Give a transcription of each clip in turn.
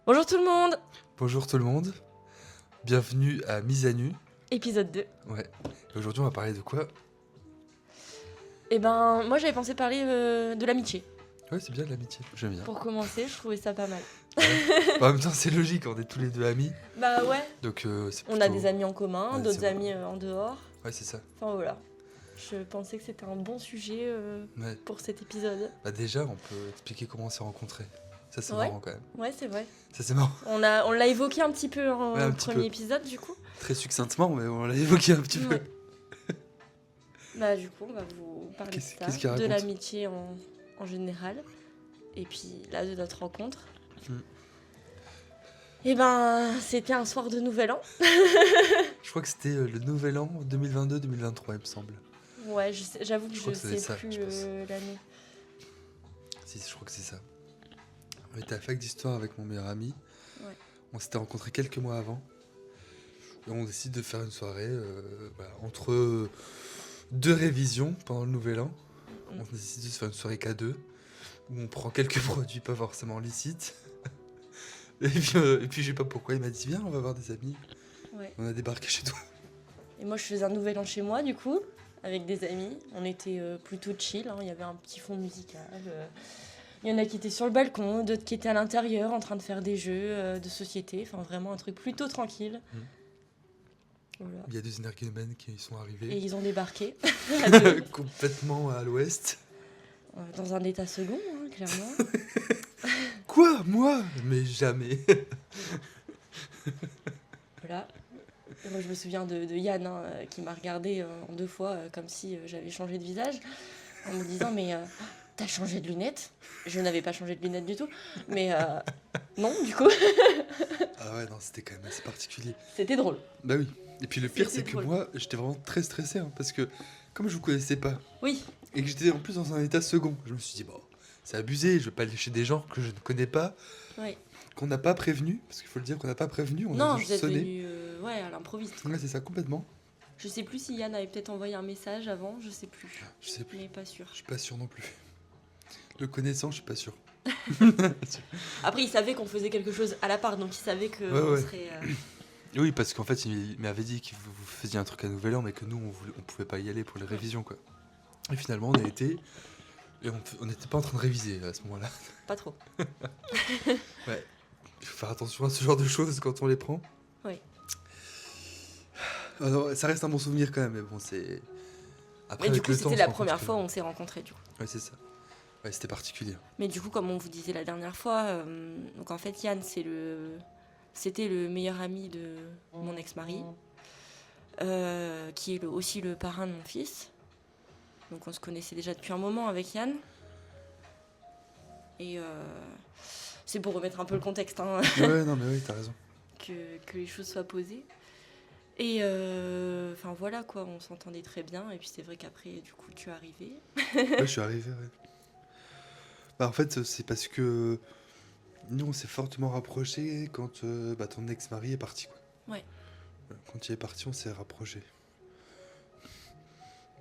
Bonjour tout le monde. Bonjour tout le monde, bienvenue à Mise à Nu. Épisode 2. Ouais. Et aujourd'hui on va parler de quoi? Moi j'avais pensé parler de l'amitié. Ouais, c'est bien l'amitié, j'aime bien. Pour commencer, je trouvais ça pas mal. Ouais. En même temps c'est logique, on est tous les deux amis, Bah ouais, donc c'est on a plutôt- des amis en commun, Ouais, d'autres c'est amis en dehors. Ouais, c'est ça. Enfin voilà. Je pensais que c'était un bon sujet Ouais. pour cet épisode. Bah déjà on peut expliquer comment on s'est rencontrés. Ça c'est Ouais. marrant quand même. Ouais, c'est vrai. Ça c'est marrant. On l'a évoqué un petit peu en Ouais, un petit premier peu. épisode du coup. Très succinctement, mais on l'a évoqué un petit peu. Ouais. Bah du coup on va vous parler Qu'est-ce de ça, qu'il de raconte l'amitié en général. Et puis là de notre rencontre. C'était un soir de Nouvel An. Je crois que c'était le nouvel an 2022-2023 il me semble. Ouais, j'avoue que Je crois je que ça sais doit être ça, plus je pense. l'année. Si, je crois que c'est ça. On était à la fac d'histoire avec mon meilleur ami. Ouais. On s'était rencontrés quelques mois avant. Et on décide de faire une soirée entre deux révisions pendant le nouvel an. On décide de se faire une soirée K2 où on prend quelques produits pas forcément licites. Et puis je sais pas pourquoi, il m'a dit viens, on va voir des amis. Ouais. On a débarqué chez toi. Et moi, je faisais un Nouvel An chez moi, du coup, avec des amis. On était plutôt chill, hein. Il y avait un petit fond musical. Il y en a qui étaient sur le balcon, d'autres qui étaient à l'intérieur en train de faire des jeux de société. Enfin, vraiment un truc plutôt tranquille. Voilà. Il y a deux énergumènes qui sont Et arrivés ils ont débarqué à deux, complètement à l'ouest. dans un état second, hein, clairement. Quoi, moi? Mais jamais. Voilà. Et moi, je me souviens de Yann qui m'a regardé en deux fois comme si j'avais changé de visage en me disant mais t'as changé de lunettes? Je n'avais pas changé de lunettes du tout, mais non du coup Ah ouais, non, c'était quand même assez particulier. c'était drôle. Bah oui. Et puis le pire, C'était c'est que drôle. moi, j'étais vraiment très stressé, hein, parce que comme je vous connaissais pas, Oui, et que j'étais en plus dans un état second, je me suis dit, bon, c'est abusé, je vais pas aller chez des gens que je ne connais pas, ouais. qu'on n'a pas prévenu, parce qu'il faut le dire qu'on n'a pas prévenu, on Non, a vous juste êtes sonné. venu à l'improviste. Ouais, c'est ça, complètement. Je sais plus si Yann avait peut-être envoyé un message avant, je sais plus, Je sais plus, mais pas sûr. je suis pas sûr non plus. Le connaissant, je suis pas sûr. Après, il savait qu'on faisait quelque chose à la part, donc il savait que Ouais, on ouais. serait. Oui, parce qu'en fait, il m'avait dit que vous faisiez un truc à Nouvel An, mais que nous, on pouvait pas y aller pour les révisions, quoi. Et finalement, on a été, et on n'était pas en train de réviser à ce moment-là. Pas trop. Ouais. Il faut faire attention à ce genre de choses quand on les prend. Oui. Alors, ça reste un bon souvenir quand même, mais bon, c'est. Après, Mais du avec coup, le temps, c'était on se la rend compte première que- fois où on s'est rencontrés, du coup. Ouais, c'est ça. Ouais, c'était particulier. Mais du coup, comme on vous disait la dernière fois, donc en fait, Yann, c'était le meilleur ami de mon ex-mari, qui est aussi le parrain de mon fils. Donc on se connaissait déjà depuis un moment avec Yann. Et c'est pour remettre un peu le contexte, hein, Ouais, non, mais oui, t'as raison. que les choses soient posées. Et enfin voilà quoi, on s'entendait très bien. Et puis c'est vrai qu'après, du coup, tu es arrivé. Ouais, je suis arrivé, ouais. Bah, en fait, c'est parce que nous, on s'est fortement rapprochés quand ton ex-mari est parti, quoi. Ouais. Quand il est parti, on s'est rapprochés.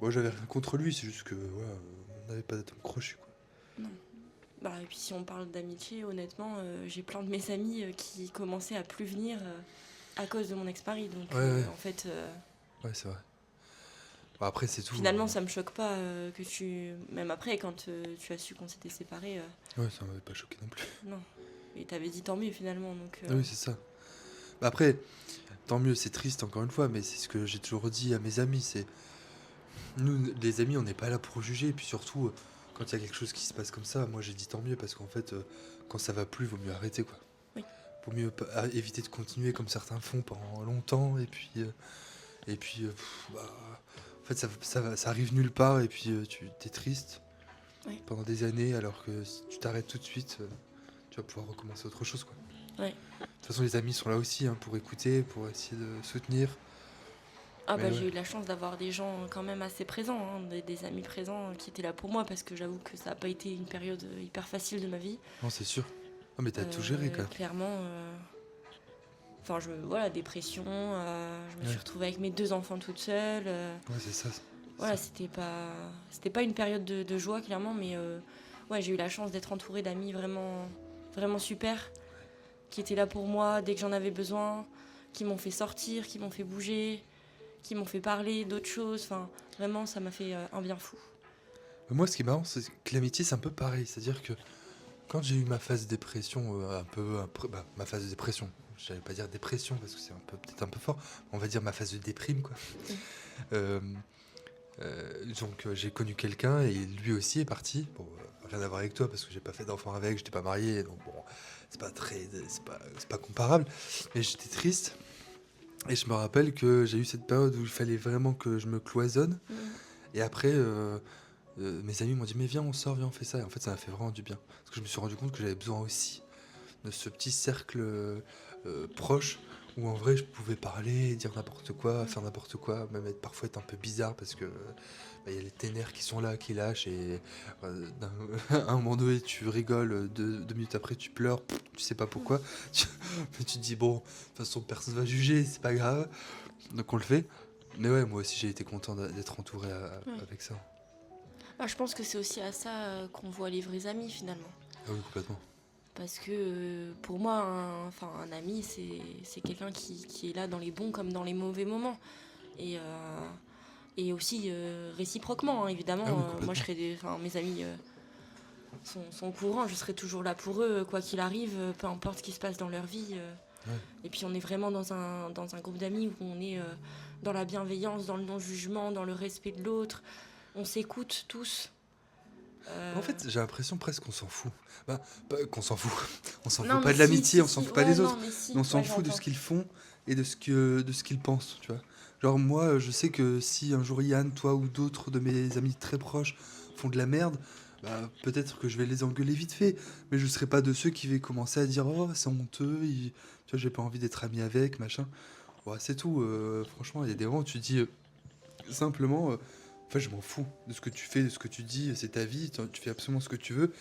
Moi, j'avais rien contre lui, c'est juste que, voilà, on n'avait pas d'atome crochu, quoi. Bah, et puis si on parle d'amitié, honnêtement, j'ai plein de mes amis qui commençaient à plus venir à cause de mon ex-mari. Donc Ouais. en fait, Ouais, c'est vrai. Bon, après, c'est tout. finalement, ça me choque pas que tu... Même après, quand tu as su qu'on s'était séparés, Ouais, ça m'avait pas choqué non plus. non. Et t'avais dit tant mieux finalement. Donc, Ah oui, c'est ça. Bah, après, tant mieux, c'est triste encore une fois, mais c'est ce que j'ai toujours dit à mes amis, c'est... Nous, les amis, on n'est pas là pour juger, et puis surtout, quand il y a quelque chose qui se passe comme ça, moi j'ai dit tant mieux, parce qu'en fait, quand ça va plus, vaut mieux arrêter, quoi. Oui. Vaut mieux éviter de continuer comme certains font pendant longtemps, et puis... en fait, ça arrive nulle part, et puis tu t'es triste Oui. pendant des années, alors que si tu t'arrêtes tout de suite, tu vas pouvoir recommencer autre chose, quoi. Ouais. De toute façon, les amis sont là aussi, hein, pour écouter, pour essayer de soutenir. Ah Mais bah ouais. j'ai eu la chance d'avoir des gens quand même assez présents, hein, des amis présents qui étaient là pour moi, parce que j'avoue que ça n'a pas été une période hyper facile de ma vie. Non, c'est sûr. Ah, mais t'as tout géré, quand même. Clairement. Enfin, voilà, dépression. Je me suis Ouais. retrouvée avec mes 2 enfants toute seule. Ouais, c'est ça. Voilà, c'était pas une période de joie, clairement, mais ouais, j'ai eu la chance d'être entourée d'amis vraiment, vraiment super. qui étaient là pour moi dès que j'en avais besoin, qui m'ont fait sortir, qui m'ont fait bouger, qui m'ont fait parler d'autres choses. Enfin, vraiment, ça m'a fait un bien fou. Moi, ce qui est marrant, c'est que l'amitié, c'est un peu pareil. C'est-à-dire que quand j'ai eu ma phase de dépression, ma phase de dépression, je n'allais pas dire dépression parce que c'est peut-être un peu fort, on va dire ma phase de déprime, quoi. Euh, j'ai connu quelqu'un et lui aussi est parti. Bon, rien à voir avec toi parce que j'ai pas fait d'enfant avec, j'étais pas marié, donc bon, c'est pas comparable. Mais j'étais triste et je me rappelle que j'ai eu cette période où il fallait vraiment que je me cloisonne. Mm. Et après, mes amis m'ont dit mais viens on sort, viens on fait ça. Et en fait ça m'a fait vraiment du bien parce que je me suis rendu compte que j'avais besoin aussi de ce petit cercle proche où en vrai je pouvais parler, dire n'importe quoi, faire n'importe quoi, même parfois être un peu bizarre parce que y a les ténèbres qui sont là, qui lâchent et à un moment donné tu rigoles, 2 minutes après tu pleures, tu sais pas pourquoi, mais tu te dis bon, de toute façon personne va juger, c'est pas grave, donc on le fait. Mais ouais, moi aussi j'ai été content d'être entouré Ouais. avec ça. Je pense que c'est aussi à ça qu'on voit les vrais amis finalement. Ah oui, complètement. Parce que pour moi, un ami, c'est quelqu'un qui est là dans les bons comme dans les mauvais moments. Et, et aussi réciproquement, hein, évidemment. Ah oui, Moi, complètement. mes amis sont au courant, je serai toujours là pour eux, quoi qu'il arrive, peu importe ce qui se passe dans leur vie. Ouais. Et puis on est vraiment dans un groupe d'amis où on est dans la bienveillance, dans le non-jugement, dans le respect de l'autre. On s'écoute tous. En fait, j'ai l'impression presque qu'on s'en fout. Bah, pas qu'on s'en fout. On s'en Non, fout pas mais de si, l'amitié, si, on s'en si. fout pas Ouais, des non, autres. mais si. Mais on s'en Ouais, fout de j'entends. ce qu'ils font et de ce qu'ils pensent, tu vois. Genre moi, je sais que si un jour Yann, toi ou d'autres de mes amis très proches font de la merde, bah, peut-être que je vais les engueuler vite fait. Mais je serai pas de ceux qui vais commencer à dire oh c'est honteux, tu vois, j'ai pas envie d'être ami avec, machin. Ouais, c'est tout. Franchement, il y a des moments où tu dis simplement, enfin, je m'en fous de ce que tu fais, de ce que tu dis, c'est ta vie, tu fais absolument ce que tu veux.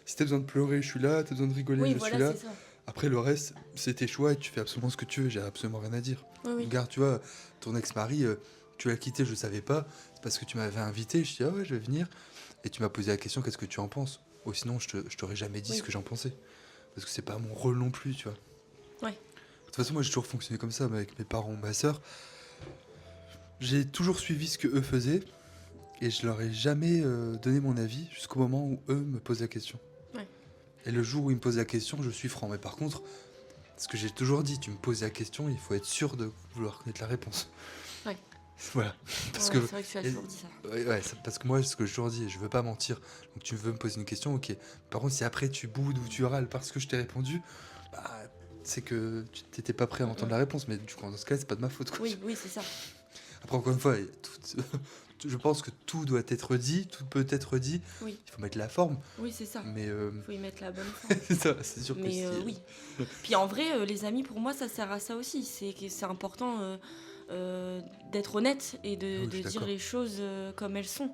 Si t'as besoin de pleurer, je suis là, t'as besoin de rigoler, Oui, je suis voilà, là. c'est ça. Après, le reste, c'est tes choix et tu fais absolument ce que tu veux, j'ai absolument rien à dire. Oui, oui. Regarde, tu vois, ton ex-mari, tu l'as quitté, je savais pas, c'est parce que tu m'avais invité, je dis ah ouais, je vais venir. Et tu m'as posé la question, qu'est-ce que tu en penses? Ou sinon, je t'aurais jamais dit Oui. ce que j'en pensais. Parce que c'est pas mon rôle non plus, tu vois. Ouais. De toute façon, moi j'ai toujours fonctionné comme ça, mais avec mes parents, ma soeur. J'ai toujours suivi ce que eux faisaient et je leur ai jamais donné mon avis jusqu'au moment où eux me posent la question. Ouais. Et le jour où ils me posent la question, je suis franc. Mais par contre, ce que j'ai toujours dit, tu me poses la question, il faut être sûr de vouloir connaître la réponse. Ouais. Voilà. Parce Ouais, que, c'est vrai que tu as toujours dit ça. ouais, parce que moi, ce que j'ai toujours dit, je veux pas mentir. Donc tu veux me poser une question, ok. Par contre, si après tu boudes ou tu râles parce que je t'ai répondu, bah, c'est que tu t'étais pas prêt à entendre la réponse. Mais du coup, dans ce cas, c'est pas de ma faute, quoi. Oui, oui, c'est ça. Après, encore une fois, je pense que tout doit être dit, tout peut être dit. Oui, Il faut mettre la forme. oui, c'est ça. Mais Faut y mettre la bonne forme. c'est ça, c'est sûr que Mais si. oui. Puis en vrai, les amis, pour moi, ça sert à ça aussi. C'est important d'être honnête et Ah oui, je de suis dire d'accord. les choses comme elles sont.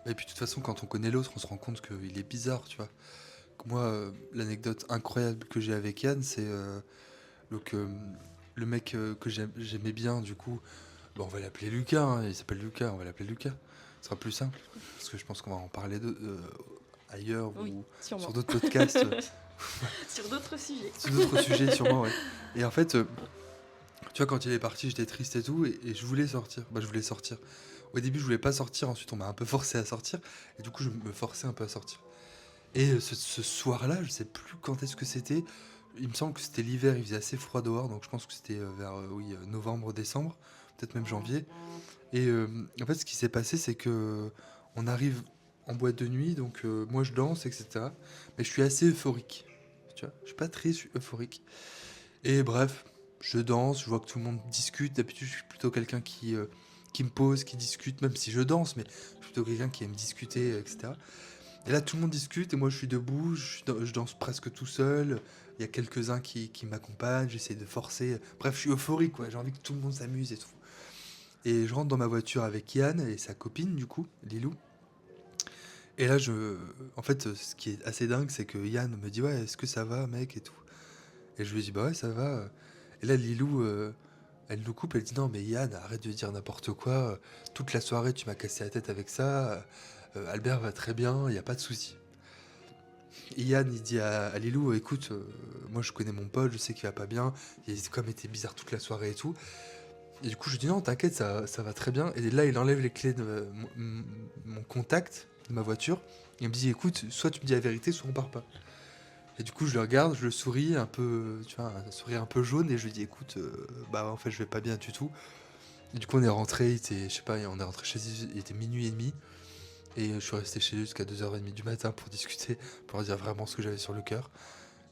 Et puis de toute façon, quand on connaît l'autre, on se rend compte qu'il est bizarre, tu vois. Moi, l'anecdote incroyable que j'ai avec Yann, c'est donc le mec que j'aimais bien, du coup, bon, on va l'appeler Lucas, hein, il s'appelle Lucas, on va l'appeler Lucas. Ce sera plus simple, parce que je pense qu'on va en parler ailleurs Oui, ou sûrement. sur d'autres podcasts, Sur d'autres sujets. sur d'autres sujets sûrement, ouais. Et en fait, tu vois, quand il est parti, j'étais triste et tout, et je voulais sortir. Bah, je voulais sortir. Au début, je voulais pas sortir, ensuite on m'a un peu forcé à sortir, et du coup, je me forçais un peu à sortir. Et ce soir-là, je sais plus quand est-ce que c'était. Il me semble que c'était l'hiver, il faisait assez froid dehors, donc je pense que c'était vers novembre, décembre, peut-être même janvier. Et en fait, ce qui s'est passé, c'est que on arrive en boîte de nuit, donc moi je danse, etc. Mais je suis assez euphorique. Tu vois, je suis pas triste, je suis euphorique. Et bref, je danse, je vois que tout le monde discute. D'habitude, je suis plutôt quelqu'un qui me pose, qui discute, même si je danse, mais je suis plutôt quelqu'un qui aime discuter, etc. Et là, tout le monde discute et moi, je suis debout, je danse presque tout seul. Il y a quelques-uns qui m'accompagnent, j'essaie de forcer. Bref, je suis euphorique, quoi. J'ai envie que tout le monde s'amuse et tout. Et je rentre dans ma voiture avec Yann et sa copine, du coup, Lilou. Et là, en fait, ce qui est assez dingue, c'est que Yann me dit ouais, est-ce que ça va, mec et tout. Et je lui dis bah ouais, ça va. Et là, Lilou, elle nous coupe, elle dit non, mais Yann, arrête de dire n'importe quoi. Toute la soirée, tu m'as cassé la tête avec ça. Albert va très bien, il n'y a pas de souci. Et Yann, il dit à Lilou, écoute, moi je connais mon pote, je sais qu'il va pas bien, il a comme été bizarre toute la soirée et tout. Et du coup, je lui dis non, t'inquiète, ça va très bien. Et là, il enlève les clés de mon contact de ma voiture. Il me dit, écoute, soit tu me dis la vérité, soit on part pas. Et du coup, je le regarde, je le souris un peu, tu vois, un sourire un peu jaune, et je lui dis, écoute, bah en fait, je vais pas bien du tout. Et du coup, on est rentré, il était, je sais pas, on est rentré chez lui, il était minuit et demi. Et je suis resté chez lui jusqu'à 2h30 du matin pour discuter, pour dire vraiment ce que j'avais sur le cœur.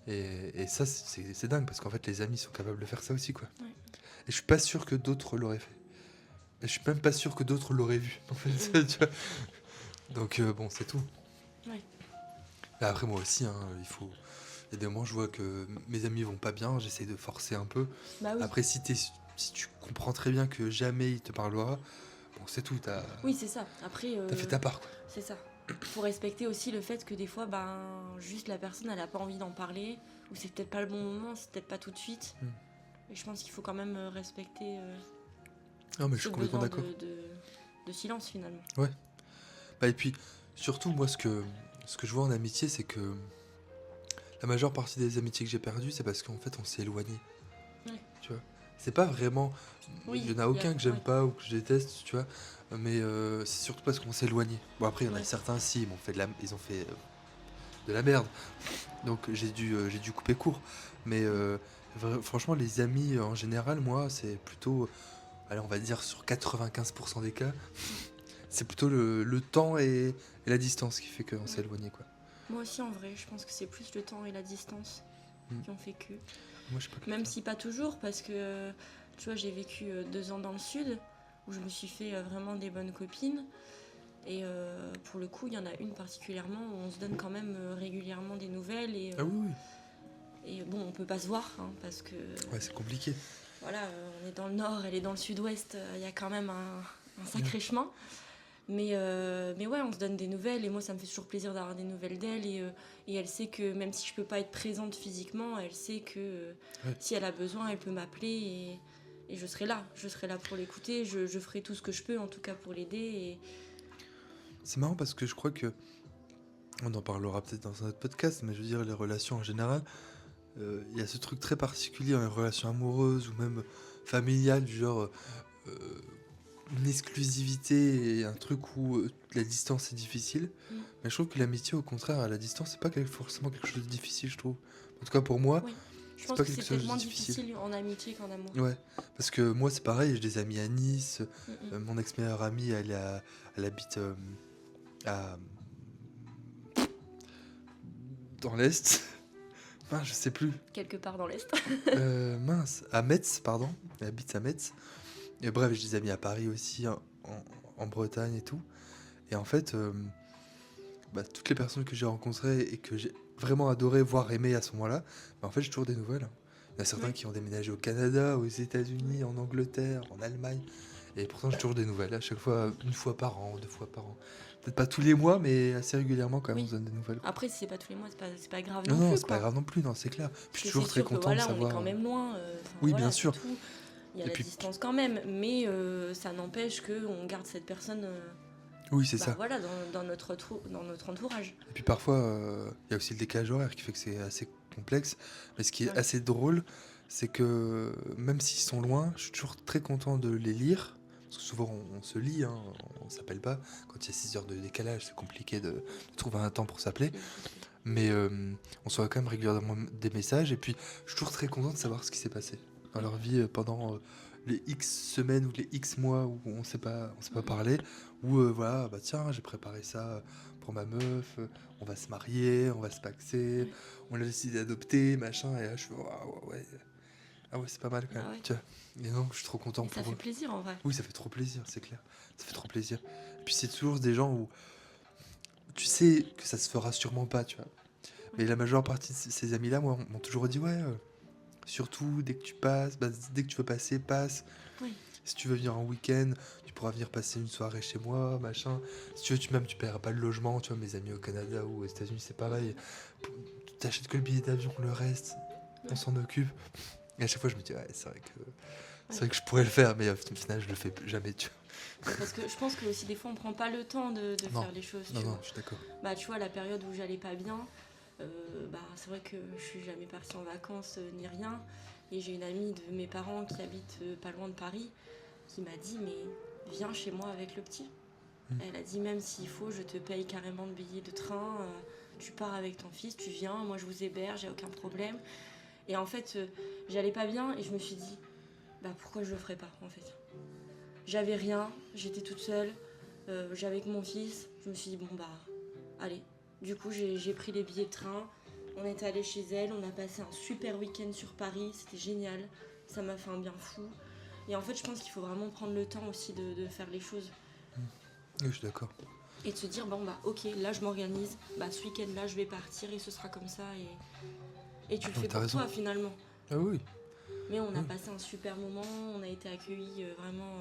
Et ça, c'est dingue, parce qu'en fait, les amis sont capables de faire ça aussi, quoi. Ouais. Et je suis pas sûr que d'autres l'auraient fait. Et je suis même pas sûr que d'autres l'auraient vu, en fait, tu vois. Donc, bon, c'est tout. Ouais. Et après, moi aussi, hein, il y a des moments, je vois que mes amis vont pas bien, j'essaie de forcer un peu. Bah oui. Après, si tu comprends très bien que jamais il te parlera, bon, c'est tout, Oui, c'est ça. Après, t'as fait ta part, quoi. c'est ça. Faut respecter aussi le fait que des fois, ben, juste la personne, elle a pas envie d'en parler, ou c'est peut-être pas le bon moment, c'est peut-être pas tout de suite. Et je pense qu'il faut quand même respecter Non, mais je ce suis complètement besoin d'accord. de silence finalement. Ouais. Bah, et puis, surtout, moi, ce que je vois en amitié, c'est que la majeure partie des amitiés que j'ai perdues, c'est parce qu'en fait, on s'est éloigné. Ouais. Tu vois. C'est pas vraiment. Oui, Il y en a aucun que j'aime ouais. pas ou que je déteste, tu vois. Mais c'est surtout parce qu'on s'est éloigné. Bon, après, il y en a Ouais. certains, si, ils ont fait de la merde. Donc, j'ai dû couper court. Mais franchement, les amis, en général, moi, c'est plutôt. Allez, on va dire sur 95% des cas, c'est plutôt le temps et la distance qui fait qu'on s'est éloigné, quoi. Moi aussi, en vrai, je pense que c'est plus le temps et la distance qui ont fait que. Moi, je sais pas. Même si pas toujours, parce que tu vois, j'ai vécu 2 ans dans le sud, où je me suis fait vraiment des bonnes copines. Et pour le coup, il y en a une particulièrement où on se donne quand même régulièrement des nouvelles. Et, Ah oui, oui. et bon, on peut pas se voir, hein, parce que Ouais, c'est compliqué. voilà, on est dans le nord, elle est dans le sud-ouest, il y a quand même un sacré chemin. Mais ouais, on se donne des nouvelles et moi, ça me fait toujours plaisir d'avoir des nouvelles d'elle. Et elle sait que même si je peux pas être présente physiquement, elle sait que si elle a besoin, elle peut m'appeler et je serai là. Je serai là pour l'écouter. Je ferai tout ce que je peux, en tout cas, pour l'aider. Et... C'est marrant parce que je crois que. On en parlera peut-être dans un autre podcast, mais je veux dire, les relations en général, il y a ce truc très particulier dans les relations amoureuses ou même familiales, du genre. Une exclusivité et un truc où la distance est difficile. Mais je trouve que l'amitié, au contraire, à la distance, c'est pas forcément quelque chose de difficile, je trouve. En tout cas, pour moi, Oui. Je c'est pense pas que quelque c'est chose peut-être de moins difficile. difficile en amitié qu'en amour. Ouais, parce que moi, c'est pareil, j'ai des amis à Nice. Mon ex-meilleure amie, elle habite à... dans l'Est. Je sais plus. Quelque part dans l'Est. À Metz, pardon. Elle habite à Metz. Et bref, j'ai des amis à Paris aussi, en Bretagne et tout. Et en fait, toutes les personnes que j'ai rencontrées et que j'ai vraiment adoré, voire aimé à ce moment-là, en fait, j'ai toujours des nouvelles. Il y a certains qui ont déménagé au Canada, aux États-Unis, en Angleterre, en Allemagne. Et pourtant, j'ai toujours des nouvelles. À chaque fois, 1 fois par an, 2 fois par an. Peut-être pas tous les mois, mais assez régulièrement quand même, on se donne des nouvelles. Après, si c'est pas tous les mois, c'est pas grave Non, non plus. c'est pas grave non plus, non, c'est clair. Puis je suis toujours très content que, de savoir. On est quand même loin. Oui, bien sûr. Tout. Il y a la distance quand même, mais ça n'empêche qu'on garde cette personne. Oui, c'est ça. Voilà, dans notre entourage. Et puis parfois, il y a aussi le décalage horaire qui fait que c'est assez complexe. Mais ce qui est assez drôle, c'est que même s'ils sont loin, je suis toujours très content de les lire. Parce que souvent, on se lit, hein, on s'appelle pas. Quand il y a 6 heures de décalage, c'est compliqué de trouver un temps pour s'appeler. Mais on se voit quand même régulièrement des messages. Et puis, je suis toujours très content de savoir ce qui s'est passé dans leur vie pendant les X semaines ou les X mois où on s'est pas parlé. Où voilà, bah tiens, j'ai préparé ça pour ma meuf, on va se marier, on va se paxer, on a décidé d'adopter, machin. Et là, je fais, ouais. Ah ouais, c'est pas mal quand même. Tu vois. Et donc, je suis trop content pour eux. Ça fait plaisir en vrai. Oui, ça fait trop plaisir, c'est clair. Ça fait trop plaisir. Et puis, c'est toujours des gens où tu sais que ça se fera sûrement pas, tu vois. Mais la majeure partie de ces amis-là, moi, m'ont toujours dit, ouais, surtout dès que tu passes, dès que tu veux passer, passe. Oui. Si tu veux venir en week-end, tu pourras venir passer une soirée chez moi, machin. Si tu veux, tu paieras pas le logement, tu vois, mes amis au Canada ou aux États-Unis, c'est pareil. Tu t'achètes que le billet d'avion, le reste, on s'en occupe. Et à chaque fois, je me dis, ouais, c'est vrai que je pourrais le faire, mais au final, je le fais jamais, tu vois. Parce que je pense que aussi des fois on prend pas le temps de faire les choses. Non, je suis d'accord. Tu vois, la période où j'allais pas bien, C'est vrai que je suis jamais partie en vacances ni rien. Et j'ai une amie de mes parents qui habite pas loin de Paris qui m'a dit mais viens chez moi avec le petit. Elle a dit même s'il faut je te paye carrément le billet de train, tu pars avec ton fils, tu viens, moi je vous héberge, y a aucun problème. Et en fait j'allais pas bien et je me suis dit pourquoi je le ferais pas en fait. J'avais rien, j'étais toute seule, j'avais que mon fils, je me suis dit allez. Du coup j'ai pris les billets de train, on est allé chez elle, on a passé un super week-end sur Paris, c'était génial, ça m'a fait un bien fou. Et en fait je pense qu'il faut vraiment prendre le temps aussi de faire les choses. Oui, je suis d'accord. Et de se dire ok, là je m'organise, ce week-end là je vais partir et ce sera comme ça et tu le fais pour toi finalement. Ah oui. Mais on a passé un super moment, on a été accueillis vraiment.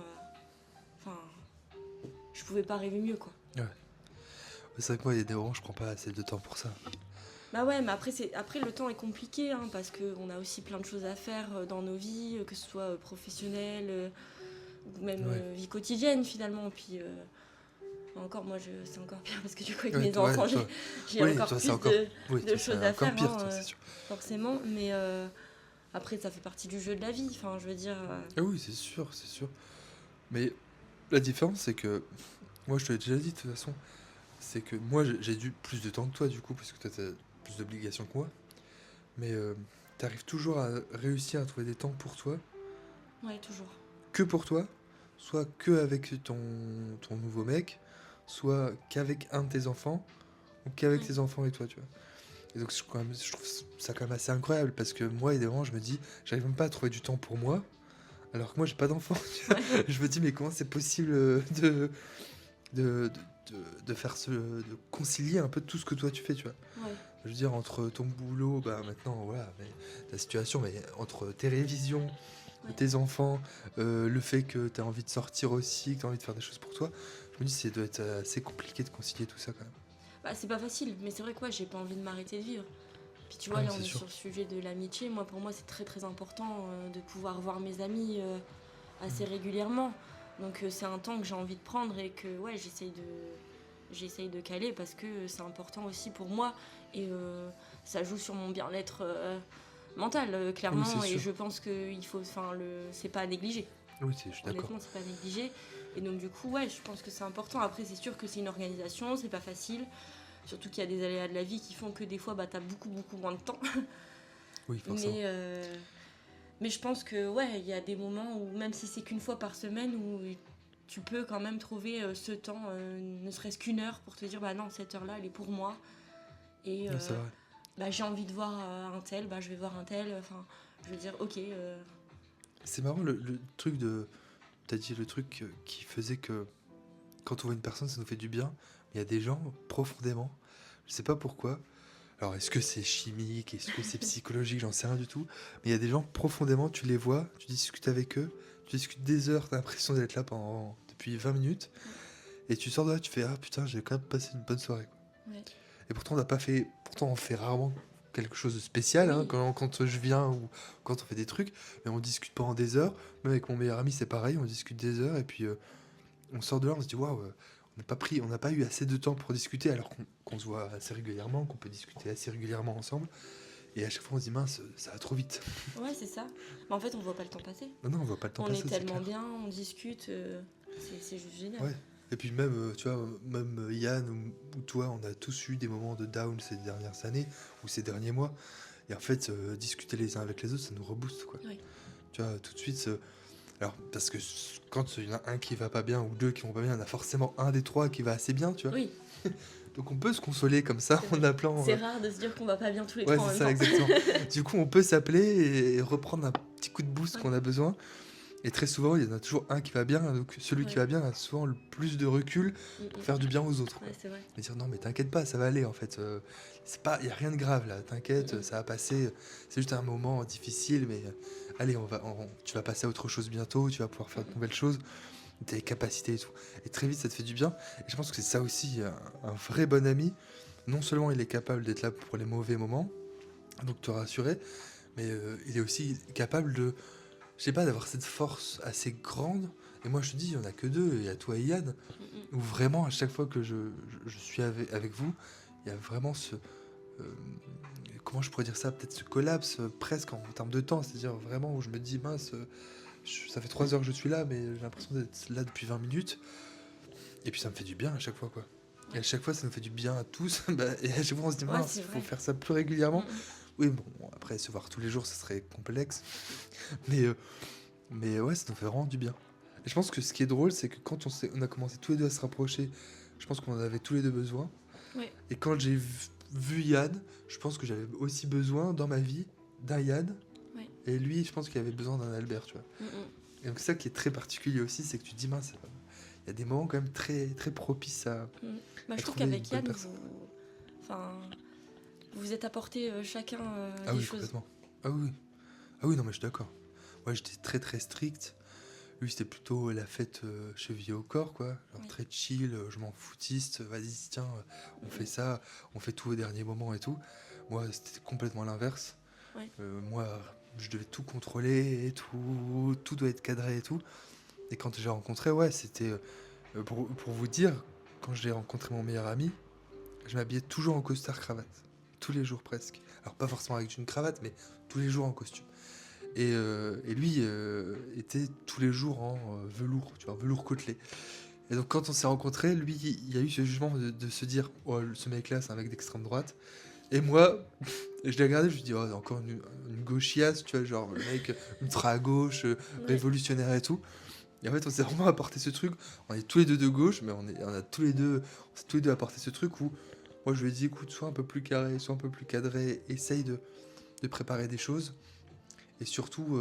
Je pouvais pas rêver mieux quoi. Ouais. C'est vrai que moi il y a des moments je prends pas assez de temps pour ça. Bah ouais, mais après le temps est compliqué hein, parce qu'on a aussi plein de choses à faire dans nos vies, que ce soit professionnelle ou même vie quotidienne finalement. Puis encore moi c'est encore pire parce que du coup avec mes enfants j'ai encore plus de choses à faire pire, toi, c'est sûr. Forcément. Mais après ça fait partie du jeu de la vie, enfin je veux dire... Ah oui c'est sûr. Mais la différence c'est que, moi je te l'ai déjà dit de toute façon, c'est que moi j'ai dû plus de temps que toi du coup parce que toi t'as plus d'obligations que moi. Mais t'arrives toujours à réussir à trouver des temps pour toi. Ouais, toujours. Que pour toi, soit que avec ton nouveau mec, soit qu'avec un de tes enfants, ou qu'avec tes enfants et toi, tu vois. Et donc je trouve ça quand même assez incroyable parce que moi, évidemment, je me dis, j'arrive même pas à trouver du temps pour moi, alors que moi, j'ai pas d'enfant. Ouais. Je me dis, mais comment c'est possible de faire de concilier un peu tout ce que toi tu fais, tu vois. Ouais. Je veux dire, entre ton boulot, maintenant, voilà, mais ta situation, mais entre tes révisions, tes enfants, le fait que tu as envie de sortir aussi, que tu as envie de faire des choses pour toi, je me dis, ça doit être assez compliqué de concilier tout ça quand même. C'est pas facile, mais c'est vrai que j'ai pas envie de m'arrêter de vivre. Puis tu vois, là on est sur le sujet de l'amitié. Moi, pour moi, c'est très très important de pouvoir voir mes amis assez régulièrement. Donc c'est un temps que j'ai envie de prendre et que j'essaye de caler parce que c'est important aussi pour moi et ça joue sur mon bien-être mental clairement. Oui, et je pense que c'est pas à négliger. Oui, je suis d'accord. Honnêtement, c'est pas à négliger. Et donc du coup, je pense que c'est important. Après, c'est sûr que c'est une organisation, c'est pas facile. Surtout qu'il y a des aléas de la vie qui font que des fois, t'as beaucoup moins de temps. Oui, forcément. Mais je pense que il y a des moments où même si c'est qu'une fois par semaine où tu peux quand même trouver ce temps, ne serait-ce qu'une heure pour te dire non, cette heure-là, elle est pour moi. Et c'est vrai. j'ai envie de voir un tel, je vais voir un tel. Enfin, je veux dire, ok. C'est marrant le truc de... T'as dit le truc qui faisait que quand on voit une personne, ça nous fait du bien. Il y a des gens, profondément, je sais pas pourquoi. Alors, est-ce que c'est chimique, est-ce que c'est psychologique, j'en sais rien du tout. Mais il y a des gens, profondément, tu les vois, tu discutes avec eux, tu discutes des heures, t'as l'impression d'être là depuis 20 minutes. Et tu sors de là, tu fais « Ah putain, j'ai quand même passé une bonne soirée. » Et pourtant, on fait rarement quelque chose de spécial quand je viens ou quand on fait des trucs. Mais on discute pendant des heures. Même avec mon meilleur ami, c'est pareil, on discute des heures. Et puis, on sort de là, on se dit « Waouh, on n'a pas eu assez de temps pour discuter alors qu'on se voit assez régulièrement, qu'on peut discuter assez régulièrement ensemble. » Et à chaque fois, on se dit « Mince, ça va trop vite. » Ouais, c'est ça. Mais en fait, on voit pas le temps passer. Non, on voit pas le temps passer. On est tellement bien, on discute, c'est juste génial. Ouais. Et puis même, tu vois, même Yann ou toi, on a tous eu des moments de down ces dernières années ou ces derniers mois. Et en fait, discuter les uns avec les autres, ça nous rebooste, quoi. Oui. Tu vois, tout de suite... Alors, parce que quand il y en a un qui va pas bien ou deux qui vont pas bien, il y en a forcément un des trois qui va assez bien, tu vois. Oui. Donc on peut se consoler comme ça en appelant... C'est rare de se dire qu'on va pas bien tous les trois en même temps. Ouais, c'est ça, exactement. Du coup, on peut s'appeler et reprendre un petit coup de boost qu'on a besoin. Et très souvent, il y en a toujours un qui va bien, donc celui qui va bien a souvent le plus de recul pour faire du bien aux autres. Ouais, c'est vrai. Et dire non, mais t'inquiète pas, ça va aller en fait. Il n'y a rien de grave là, t'inquiète, ça va passer. C'est juste un moment difficile, mais allez, tu vas passer à autre chose bientôt, tu vas pouvoir faire de nouvelles choses, tes capacités et tout. Et très vite, ça te fait du bien. Et je pense que c'est ça aussi, un vrai bon ami. Non seulement il est capable d'être là pour les mauvais moments, donc te rassurer, mais il est aussi capable de... Je sais pas, d'avoir cette force assez grande. Et moi, je te dis, il n'y en a que deux. Il y a toi et Yann. Où vraiment, à chaque fois que je suis avec vous, il y a vraiment comment je pourrais dire ça, peut-être ce collapse presque en termes de temps, c'est-à-dire vraiment où je me dis mince, ça fait 3 heures que je suis là, mais j'ai l'impression d'être là depuis 20 minutes, et puis ça me fait du bien à chaque fois, quoi. Et à chaque fois, ça nous fait du bien à tous, et à chaque fois, on se dit Ouais, mince, c'est il faut vrai. faire ça plus régulièrement. Mm, Oui, bon, après, se voir tous les jours, ça serait complexe, mais ouais, ça nous fait vraiment du bien. Et je pense que ce qui est drôle, c'est que quand on a commencé tous les deux à se rapprocher, je pense qu'on en avait tous les deux besoin. ouais. Et quand j'ai vu Yann, je pense que j'avais aussi besoin dans ma vie d'un Yann. Ouais. Et lui, je pense qu'il avait besoin d'un Albert, tu vois. Mm, mm. Et donc ça qui est très particulier aussi, c'est que tu te dis, mince, il y a des moments quand même très, très propices à Bah, je trouve trouver une qu'avec bonne Yann, personne. vous vous êtes apporté chacun Ah des oui, choses. complètement. Ah oui. Ah oui, non, mais je suis d'accord. Moi, j'étais très, très strict. Lui, c'était plutôt la fête chevillée au corps, quoi. Genre Oui. très chill, je m'en foutiste. Vas-y, tiens, on fait ça, on fait tout au dernier moment et tout. Moi, c'était complètement l'inverse. Ouais. Moi, je devais tout contrôler et tout doit être cadré et tout. Et quand j'ai rencontré, ouais, c'était pour vous dire, quand j'ai rencontré mon meilleur ami, je m'habillais toujours en costard cravate, tous les jours presque. Alors pas forcément avec une cravate, mais tous les jours en costume. Et lui était tous les jours en velours, tu vois, velours côtelé. Et donc quand on s'est rencontrés, lui, il y a eu ce jugement de se dire, oh, ce mec-là, c'est un mec d'extrême droite. Et moi, je l'ai regardé, je me suis dit, oh, encore une gauchiasse, tu vois, genre le mec ultra à gauche, Ouais. révolutionnaire et tout. Et en fait, on s'est vraiment apporté ce truc. On est tous les deux de gauche, mais on s'est tous les deux apporté ce truc où moi je lui ai dit, écoute, sois un peu plus carré, sois un peu plus cadré, essaye de préparer des choses. Et surtout,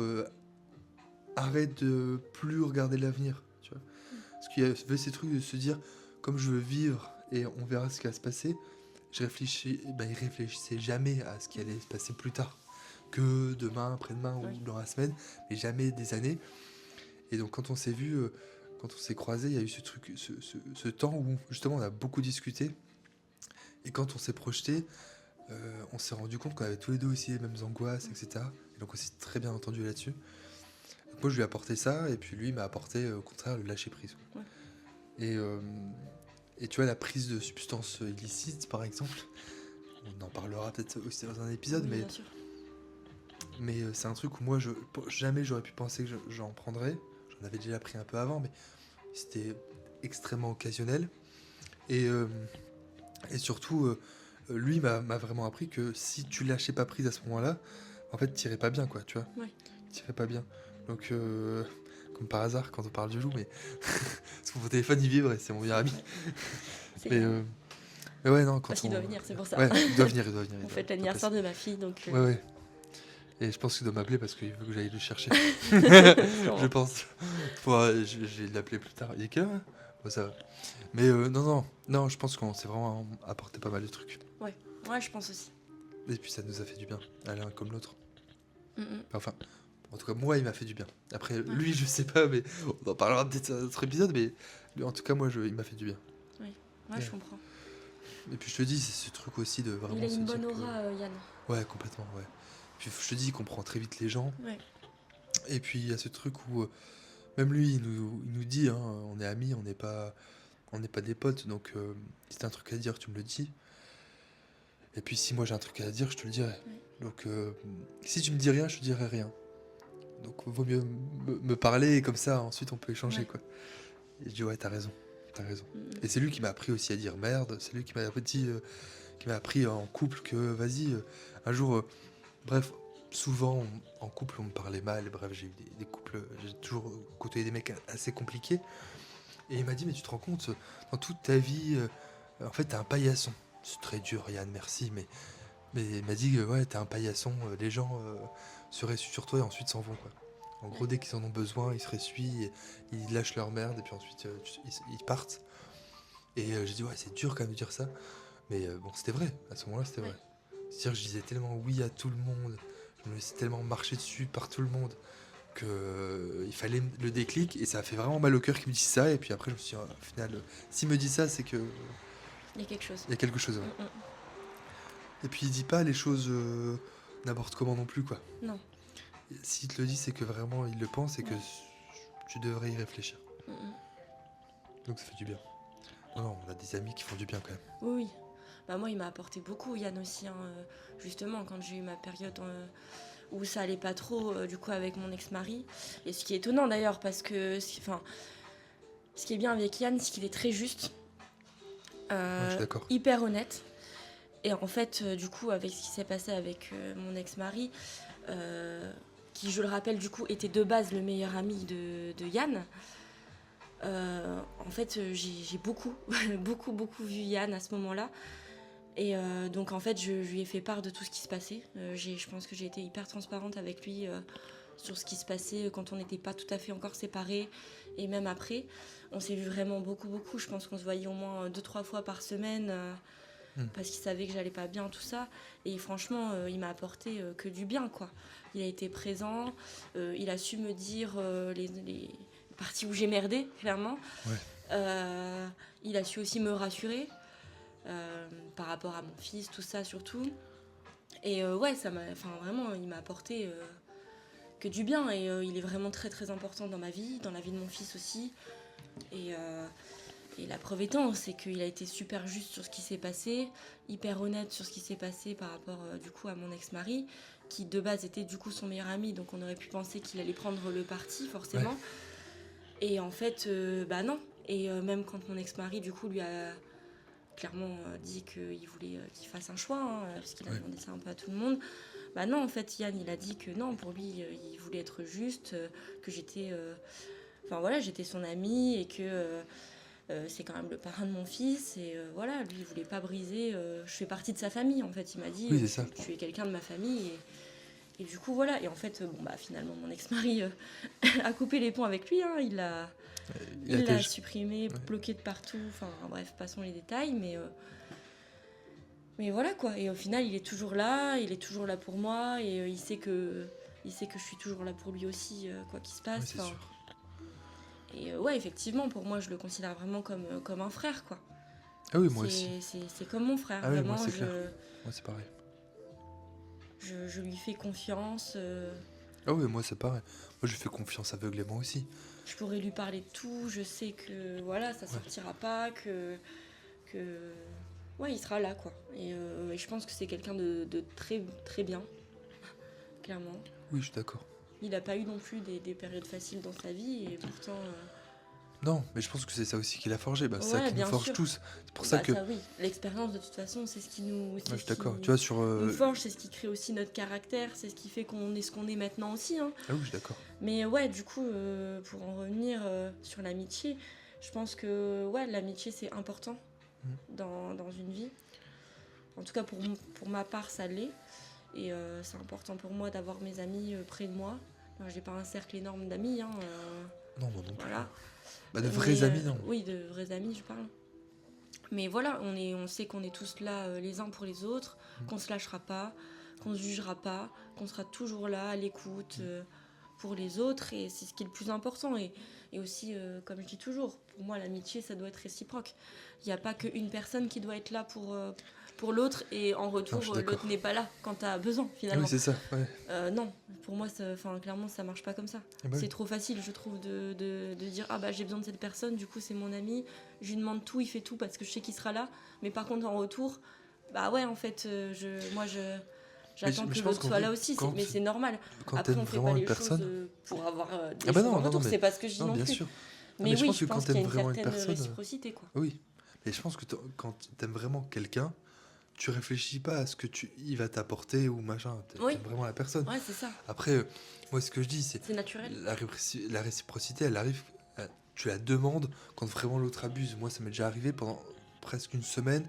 arrête de plus regarder l'avenir, tu vois. Parce qu'il y avait ces trucs de se dire, comme je veux vivre et on verra ce qui va se passer, il réfléchissait jamais à ce qui allait se passer plus tard, que demain, après-demain Ouais. ou dans la semaine, mais jamais des années. Et donc quand on s'est vu, quand on s'est croisés, il y a eu ce truc, ce temps où justement on a beaucoup discuté. Et quand on s'est projeté, on s'est rendu compte qu'on avait tous les deux aussi les mêmes angoisses, etc. Et donc on s'est très bien entendu là-dessus. Donc moi je lui ai apporté ça, et puis lui m'a apporté au contraire le lâcher prise. Ouais. Et, euh, et tu vois, la prise de substances illicites par exemple, on en parlera peut-être aussi dans un épisode, Oui, mais bien sûr. c'est un truc où moi jamais j'aurais pu penser que j'en prendrais. J'en avais déjà pris un peu avant, mais c'était extrêmement occasionnel. Et, euh, et surtout, lui m'a vraiment appris que si tu lâchais pas prise à ce moment-là, en fait, t'irais pas bien, quoi, tu vois. Ouais. T'irais pas bien. Donc, comme par hasard, quand on parle du loup, mais. Parce que mon téléphone il vibre et c'est mon meilleur ami. C'est Mais, grave. mais ouais, non, quand Parce qu'il doit venir, c'est pour ça. Ouais, il doit venir, il On doit fête l'anniversaire de ma fille, donc. Ouais, ouais. Et je pense qu'il doit m'appeler parce qu'il veut que j'aille le chercher. Sûrement. Je pense. Je vais l'appeler plus tard. Il est quelle heure, hein? Bon, ça va. Mais non, je pense qu'on s'est vraiment apporté pas mal de trucs. Ouais, je pense aussi. Et puis ça nous a fait du bien, à l'un comme l'autre. Mm, mm. Enfin, en tout cas, moi, il m'a fait du bien. Après, lui, je sais pas, mais on en parlera peut-être dans un autre épisode, mais lui, en tout cas, moi, il m'a fait du bien. Ouais, je comprends. Et puis je te dis, c'est ce truc aussi de vraiment Il a se une dire bonne que- aura, Yann. Ouais, complètement, ouais. Puis je te dis, il comprend très vite les gens. Ouais. Et puis il y a ce truc où, même lui, il nous dit, hein, on est amis, on n'est pas des potes, donc si t'as un truc à dire, tu me le dis. Et puis si moi j'ai un truc à dire, je te le dirai. Donc si tu me dis rien, je te dirai rien. Donc vaut mieux me parler, et comme ça, ensuite on peut échanger, Ouais. quoi. Et je dis, ouais, t'as raison, t'as raison. Mm, mm. Et c'est lui qui m'a appris aussi à dire merde, c'est lui qui m'a dit, qui m'a appris en couple que, vas-y, un jour, bref, souvent en couple on me parlait mal, bref, j'ai eu des couples, j'ai toujours côtoyé des mecs assez compliqués. Et il m'a dit, mais tu te rends compte, dans toute ta vie, en fait, t'es un paillasson. C'est très dur, Yann, merci, mais il m'a dit, ouais, t'es un paillasson, les gens se ressuient sur toi et ensuite s'en vont, quoi. En gros, dès qu'ils en ont besoin, ils se ressuient, ils lâchent leur merde, et puis ensuite, ils partent. Et j'ai dit, ouais, c'est dur quand même de dire ça. Mais bon, c'était vrai, à ce moment-là, c'était vrai. C'est-à-dire que je disais tellement oui à tout le monde, je me laissais tellement marcher dessus par tout le monde, que il fallait le déclic, et ça a fait vraiment mal au cœur qu'il me dise ça. Et puis après, je me suis dit, au final, s'il me dit ça, c'est que Il y a quelque chose. il y a quelque chose. Ouais. Mm, mm. Et puis il dit pas les choses n'importe comment non plus, quoi. Non. Et s'il te le dit, c'est que vraiment il le pense et que Ouais. tu devrais y réfléchir. Mm, mm. Donc ça fait du bien. Non, on a des amis qui font du bien quand même. Oui, oui. Bah moi, il m'a apporté beaucoup, Yann aussi, hein, justement, quand j'ai eu ma période où ça allait pas trop, du coup, avec mon ex-mari. Et ce qui est étonnant d'ailleurs, parce que ce qui est bien avec Yann, c'est qu'il est très juste, Ouais, je suis d'accord. hyper honnête. Et en fait, du coup, avec ce qui s'est passé avec mon ex-mari, euh, qui, je le rappelle, du coup, était de base le meilleur ami de Yann, en fait, j'ai beaucoup, beaucoup vu Yann à ce moment-là. Et donc, en fait, je lui ai fait part de tout ce qui se passait. Je pense que j'ai été hyper transparente avec lui sur ce qui se passait quand on n'était pas tout à fait encore séparés. Et même après, on s'est vu vraiment beaucoup. Je pense qu'on se voyait au moins 2-3 fois par semaine. Parce qu'il savait que j'allais pas bien, tout ça. Et franchement, il m'a apporté que du bien, quoi. Il a été présent, il a su me dire les parties où j'ai merdé, clairement. Ouais. Il a su aussi me rassurer par rapport à mon fils, tout ça, surtout. Et ouais, vraiment, il m'a apporté que du bien. Et il est vraiment très important dans ma vie, dans la vie de mon fils aussi. Et la preuve étant, c'est qu'il a été super juste sur ce qui s'est passé, hyper honnête sur ce qui s'est passé par rapport du coup à mon ex-mari, qui de base était du coup son meilleur ami, donc on aurait pu penser qu'il allait prendre le parti forcément. Ouais. Et en fait, bah non. Et même quand mon ex-mari du coup lui a clairement dit qu'il voulait qu'il fasse un choix, hein, parce qu'il a demandé ça un peu à tout le monde. Bah non, en fait, Yann, il a dit que non, pour lui, il voulait être juste, que j'étais... Enfin voilà, j'étais son amie et que... c'est quand même le parrain de mon fils et voilà, lui il voulait pas briser, je fais partie de sa famille en fait, il m'a dit Oui, c'est ça. tu es quelqu'un de ma famille et du coup voilà, et en fait bon bah finalement mon ex-mari a coupé les ponts avec lui, hein, il l'a supprimé, bloqué de partout, enfin bref, passons les détails, mais voilà quoi, et au final il est toujours là pour moi et il sait que je suis toujours là pour lui aussi, quoi qu'il se passe. Ouais, c'est sûr. Et ouais, effectivement, pour moi, je le considère vraiment comme un frère, quoi. Ah oui, moi aussi. C'est comme mon frère, Ah oui, vraiment. moi c'est clair. Moi c'est pareil. Je lui fais confiance. Ah oui, moi c'est pareil. Moi je fais confiance aveuglément aussi. Je pourrais lui parler de tout. Je sais que voilà, ça sortira pas, que ouais, il sera là, quoi. Et je pense que c'est quelqu'un de très bien, clairement. Oui, je suis d'accord. Il n'a pas eu non plus des périodes faciles dans sa vie et pourtant. Non, mais je pense que c'est ça aussi qui l'a forgé. Bah, c'est Ouais, ça qui nous bien forge sûr. tous. C'est pour ça que. Ça, oui, l'expérience de toute façon, c'est ce qui nous. Ouais, je suis d'accord. Tu vois, sur. Nous forge, c'est ce qui crée aussi notre caractère, c'est ce qui fait qu'on est ce qu'on est maintenant aussi. Hein. Ah oui, je suis d'accord. Mais ouais, du coup, pour en revenir sur l'amitié, je pense que ouais, l'amitié c'est important dans une vie. En tout cas, pour ma part, ça l'est. Et c'est important pour moi d'avoir mes amis près de moi. Alors, j'ai pas un cercle énorme d'amis. Hein, Non, moi non plus. voilà. Bah, de vrais amis, non. Oui, de vrais amis, je parle. Mais voilà, on sait qu'on est tous là les uns pour les autres, qu'on se lâchera pas, qu'on se jugera pas, qu'on sera toujours là à l'écoute pour les autres. Et c'est ce qui est le plus important. Et aussi, comme je dis toujours, pour moi, l'amitié, ça doit être réciproque. Il n'y a pas qu'une personne qui doit être là pour l'autre et en retour, l'autre n'est pas là quand tu as besoin, finalement. Oui, c'est ça, ouais. Non, pour moi, clairement, ça marche pas comme ça. C'est trop facile, je trouve, de dire « Ah bah j'ai besoin de cette personne, du coup c'est mon ami, je lui demande tout, il fait tout parce que je sais qu'il sera là. » Mais par contre, en retour, bah ouais, en fait, j'attends que l'autre soit là aussi, mais c'est normal. Après, on fait pas les choses pour avoir des choses en retour, c'est pas ce que je dis non plus. Sûr. Mais oui, je pense qu'il y a une certaine réciprocité, quoi. Oui, mais je pense que quand t'aimes vraiment quelqu'un, tu réfléchis pas à ce que il va t'apporter ou machin. T'aimes vraiment la personne. Ouais, c'est ça. Après, moi, ce que je dis, c'est naturel. La réciprocité, elle arrive, tu la demandes quand vraiment l'autre abuse. Moi, ça m'est déjà arrivé pendant presque une semaine.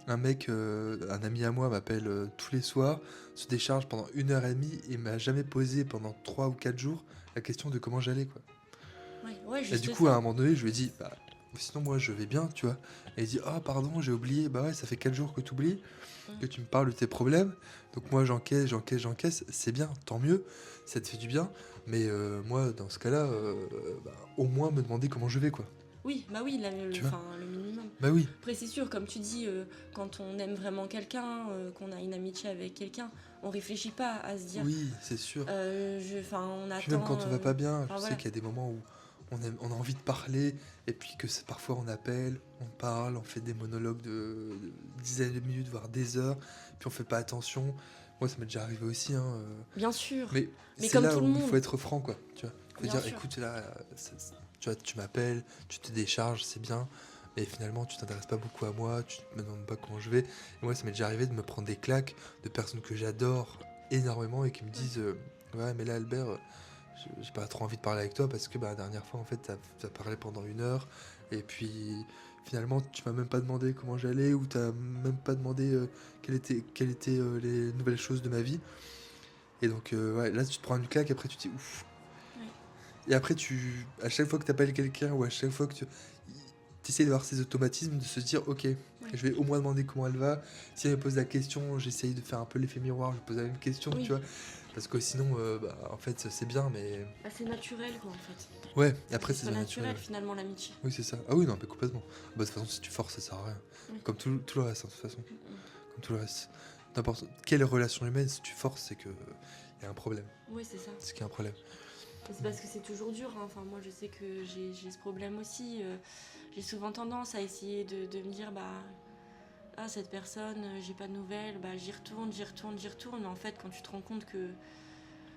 Un mec, un ami à moi m'appelle tous les soirs, se décharge pendant 1h30 et m'a jamais posé pendant 3 ou 4 jours la question de comment j'allais, quoi. Ouais, et du coup, à un moment donné, je lui ai dit, bah, sinon moi je vais bien, tu vois. Et il dit, ah pardon, j'ai oublié. Bah ouais, ça fait 4 jours que tu oublies, que tu me parles de tes problèmes. Donc moi j'encaisse, c'est bien, tant mieux, ça te fait du bien. Mais moi, dans ce cas-là, au moins me demander comment je vais, quoi. Oui, bah oui, le minimum. Bah oui. Après, c'est sûr, comme tu dis, quand on aime vraiment quelqu'un, qu'on a une amitié avec quelqu'un, on réfléchit pas à se dire. Oui, c'est sûr. On attend. Puis même quand on va pas bien, je sais qu'il y a des moments où on a envie de parler, et puis que parfois on appelle, on parle, on fait des monologues de dizaines de minutes, voire des heures, puis on fait pas attention. Moi, ça m'est déjà arrivé aussi, hein, Bien sûr, mais mais c'est comme là tout le où il faut monde, être franc, quoi. Tu vois, il faut bien dire, sûr. écoute, là, tu vois, tu m'appelles, tu te décharges, c'est bien, et finalement, tu t'intéresses pas beaucoup à moi, tu me demandes pas comment je vais. Et moi, ça m'est déjà arrivé de me prendre des claques de personnes que j'adore énormément et qui me disent, ouais, mais là, Albert, j'ai pas trop envie de parler avec toi parce que la dernière fois, en fait, t'as parlé pendant 1 heure, et puis finalement, tu m'as même pas demandé comment j'allais, ou t'as même pas demandé quelles étaient les nouvelles choses de ma vie. Et donc, ouais, là, tu te prends une claque, après, tu te dis ouf. Ouais. Et après, à chaque fois que tu appelles quelqu'un, ou à chaque fois que tu essaies d'avoir ces automatismes, de se dire, ok, je vais au moins demander comment elle va. Si elle me pose la question, j'essaye de faire un peu l'effet miroir, je pose la même question, Oui. tu vois. Parce que sinon, en fait, c'est bien, mais. C'est naturel, quoi, en fait. Ouais, et après, C'est c'est pas naturel. naturel, finalement, l'amitié. Oui, c'est ça. Ah oui, non, mais complètement. De toute façon, si tu forces, ça sert à rien. Oui. Comme tout le reste, hein, de toute façon. Mm. Comme tout le reste. N'importe quelle relation humaine, si tu forces, c'est que y a un problème. Oui, c'est ça. C'est qu'il y a un problème. C'est parce que c'est toujours dur, hein. Enfin, moi, je sais que j'ai ce problème aussi. J'ai souvent tendance à essayer de me dire, cette personne, j'ai pas de nouvelles, j'y retourne. Mais en fait, quand tu te rends compte que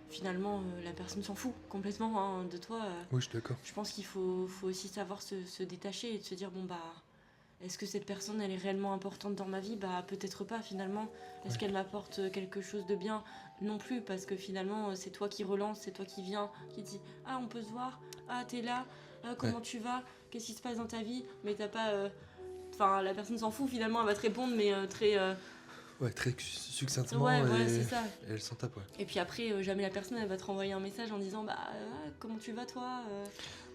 finalement, la personne s'en fout complètement, hein, de toi, Oui, je suis d'accord. je pense qu'il faut aussi savoir se détacher et de se dire, est-ce que cette personne, elle est réellement importante dans ma vie? Peut-être pas, finalement. Est-ce qu'elle m'apporte quelque chose de bien? Non plus, parce que finalement, c'est toi qui relance, c'est toi qui viens, qui dit, ah, on peut se voir, ah, t'es là, ah, comment tu vas, qu'est-ce qui se passe dans ta vie? Mais t'as pas... Enfin, la personne s'en fout, finalement, elle va te répondre, mais très... Ouais, très succinctement, Ouais, et c'est ça. elle s'en tape, ouais. Et puis après, jamais la personne, elle va te renvoyer un message en disant, comment tu vas, toi?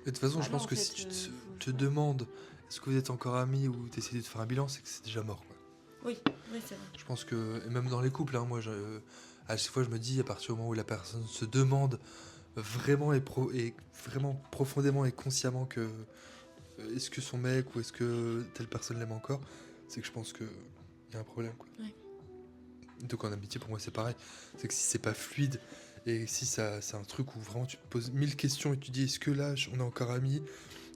De toute façon, je pense en que fait, si tu faut- te demandes est-ce que vous êtes encore amis, ou t'essayes de te faire un bilan, c'est que c'est déjà mort, quoi. Oui, c'est vrai. Je pense que, et même dans les couples, hein, moi, à chaque fois, je me dis, à partir du moment où la personne se demande vraiment et vraiment profondément et consciemment que est-ce que son mec ou est-ce que telle personne l'aime encore, c'est que je pense que y a un problème, quoi. Ouais. Donc en amitié, pour moi, c'est pareil. C'est que si c'est pas fluide, et si c'est un truc où vraiment tu te poses 1000 questions et tu dis est-ce que là on est encore amis,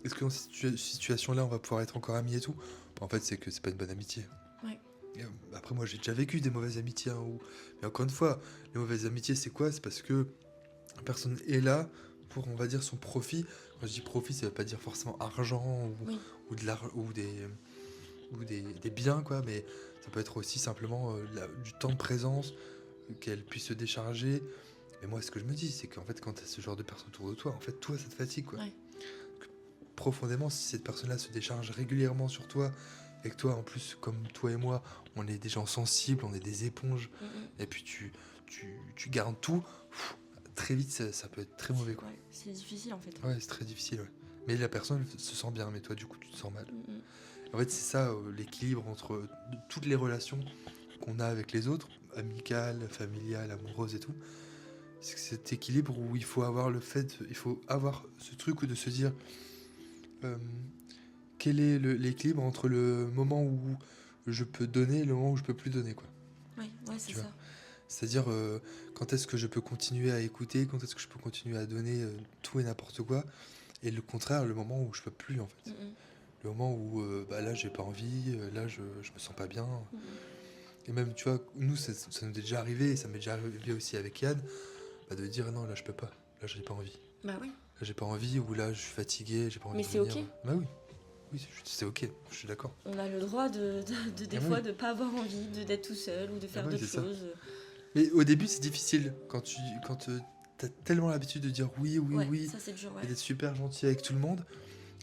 est-ce que dans cette situation-là on va pouvoir être encore amis et tout, en fait c'est que c'est pas une bonne amitié. Ouais. Et, après, moi j'ai déjà vécu des mauvaises amitiés, hein, mais encore une fois, les mauvaises amitiés, c'est quoi? C'est parce que la personne est là pour, on va dire, son profit. Quand je dis profit, ça veut pas dire forcément argent ou des biens, quoi, mais ça peut être aussi simplement du temps de présence, qu'elle puisse se décharger. Mais moi, ce que je me dis, c'est qu'en fait, quand tu as ce genre de personne autour de toi, en fait, toi, ça te fatigue, quoi. Ouais. Profondément, si cette personne-là se décharge régulièrement sur toi, et que toi, en plus, comme toi et moi, on est des gens sensibles, on est des éponges, et puis tu gardes tout, très vite, ça peut être très mauvais, quoi. Ouais, c'est difficile, en fait. Ouais, c'est très difficile, ouais. Mais la personne se sent bien, mais toi, du coup, tu te sens mal. En fait, c'est ça, l'équilibre entre toutes les relations qu'on a avec les autres, amicales, familiales, amoureuses et tout. C'est que cet équilibre où il faut avoir ce truc où de se dire quel est l'équilibre entre le moment où je peux donner et le moment où je peux plus donner, quoi. Ouais, c'est Tu vois. ça. C'est-à-dire quand est-ce que je peux continuer à écouter, quand est-ce que je peux continuer à donner tout et n'importe quoi, et le contraire, le moment où je peux plus, en fait. Le moment où là j'ai pas envie, là je me sens pas bien. Et même, tu vois, nous ça nous est déjà arrivé, et ça m'est déjà arrivé aussi avec Yann, de dire non, là je peux pas, là j'ai pas envie. Bah oui. Là j'ai pas envie, ou là je suis fatigué, j'ai pas envie Mais de c'est venir. ok. Bah oui, oui c'est ok, je suis d'accord. On a le droit des Ah fois oui. de pas avoir envie, d'être tout seul ou de faire oui, d'autres c'est ça. choses. Mais au début c'est difficile, quand t'as tellement l'habitude de dire oui, Ça c'est dur, et d'être super gentil avec tout le monde.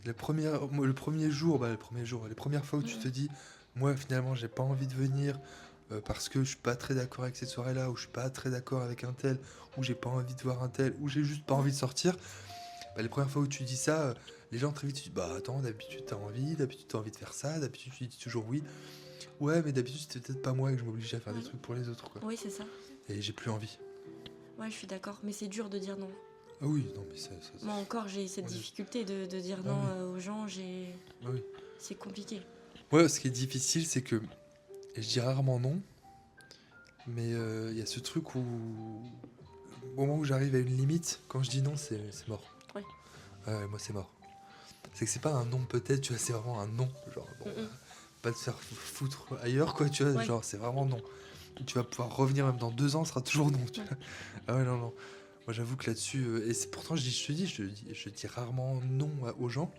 Le premier jour, les premières fois où tu te dis, moi finalement j'ai pas envie de venir parce que je suis pas très d'accord avec cette soirée-là, ou je suis pas très d'accord avec un tel, ou j'ai pas envie de voir un tel, ou j'ai juste pas envie de sortir. Les premières fois où tu dis ça, les gens très vite tu dis attends, d'habitude t'as envie de faire ça, d'habitude tu dis toujours oui. Ouais, mais d'habitude c'était peut-être pas moi et que je m'obligeais à faire des trucs pour les autres, quoi. Oui, c'est ça. Et j'ai plus envie. Ouais, je suis d'accord, mais c'est dur de dire non. Ah oui, non mais ça Moi encore, j'ai cette difficulté de dire non aux gens, oui. C'est compliqué. Ouais, ce qui est difficile, c'est que, et je dis rarement non, mais il y a ce truc où, au moment où j'arrive à une limite, quand je dis non, c'est mort. Ouais. Ouais, moi c'est mort. C'est que c'est pas un non peut-être, tu vois, c'est vraiment un non. Genre, bon, pas te faire foutre ailleurs, quoi, tu vois. Ouais. Genre, c'est vraiment non. Tu vas pouvoir revenir même dans 2 ans, ce sera toujours non, tu vois. Ah ouais, non, non. Moi, j'avoue que là-dessus, et c'est pourtant, je dis rarement non aux gens.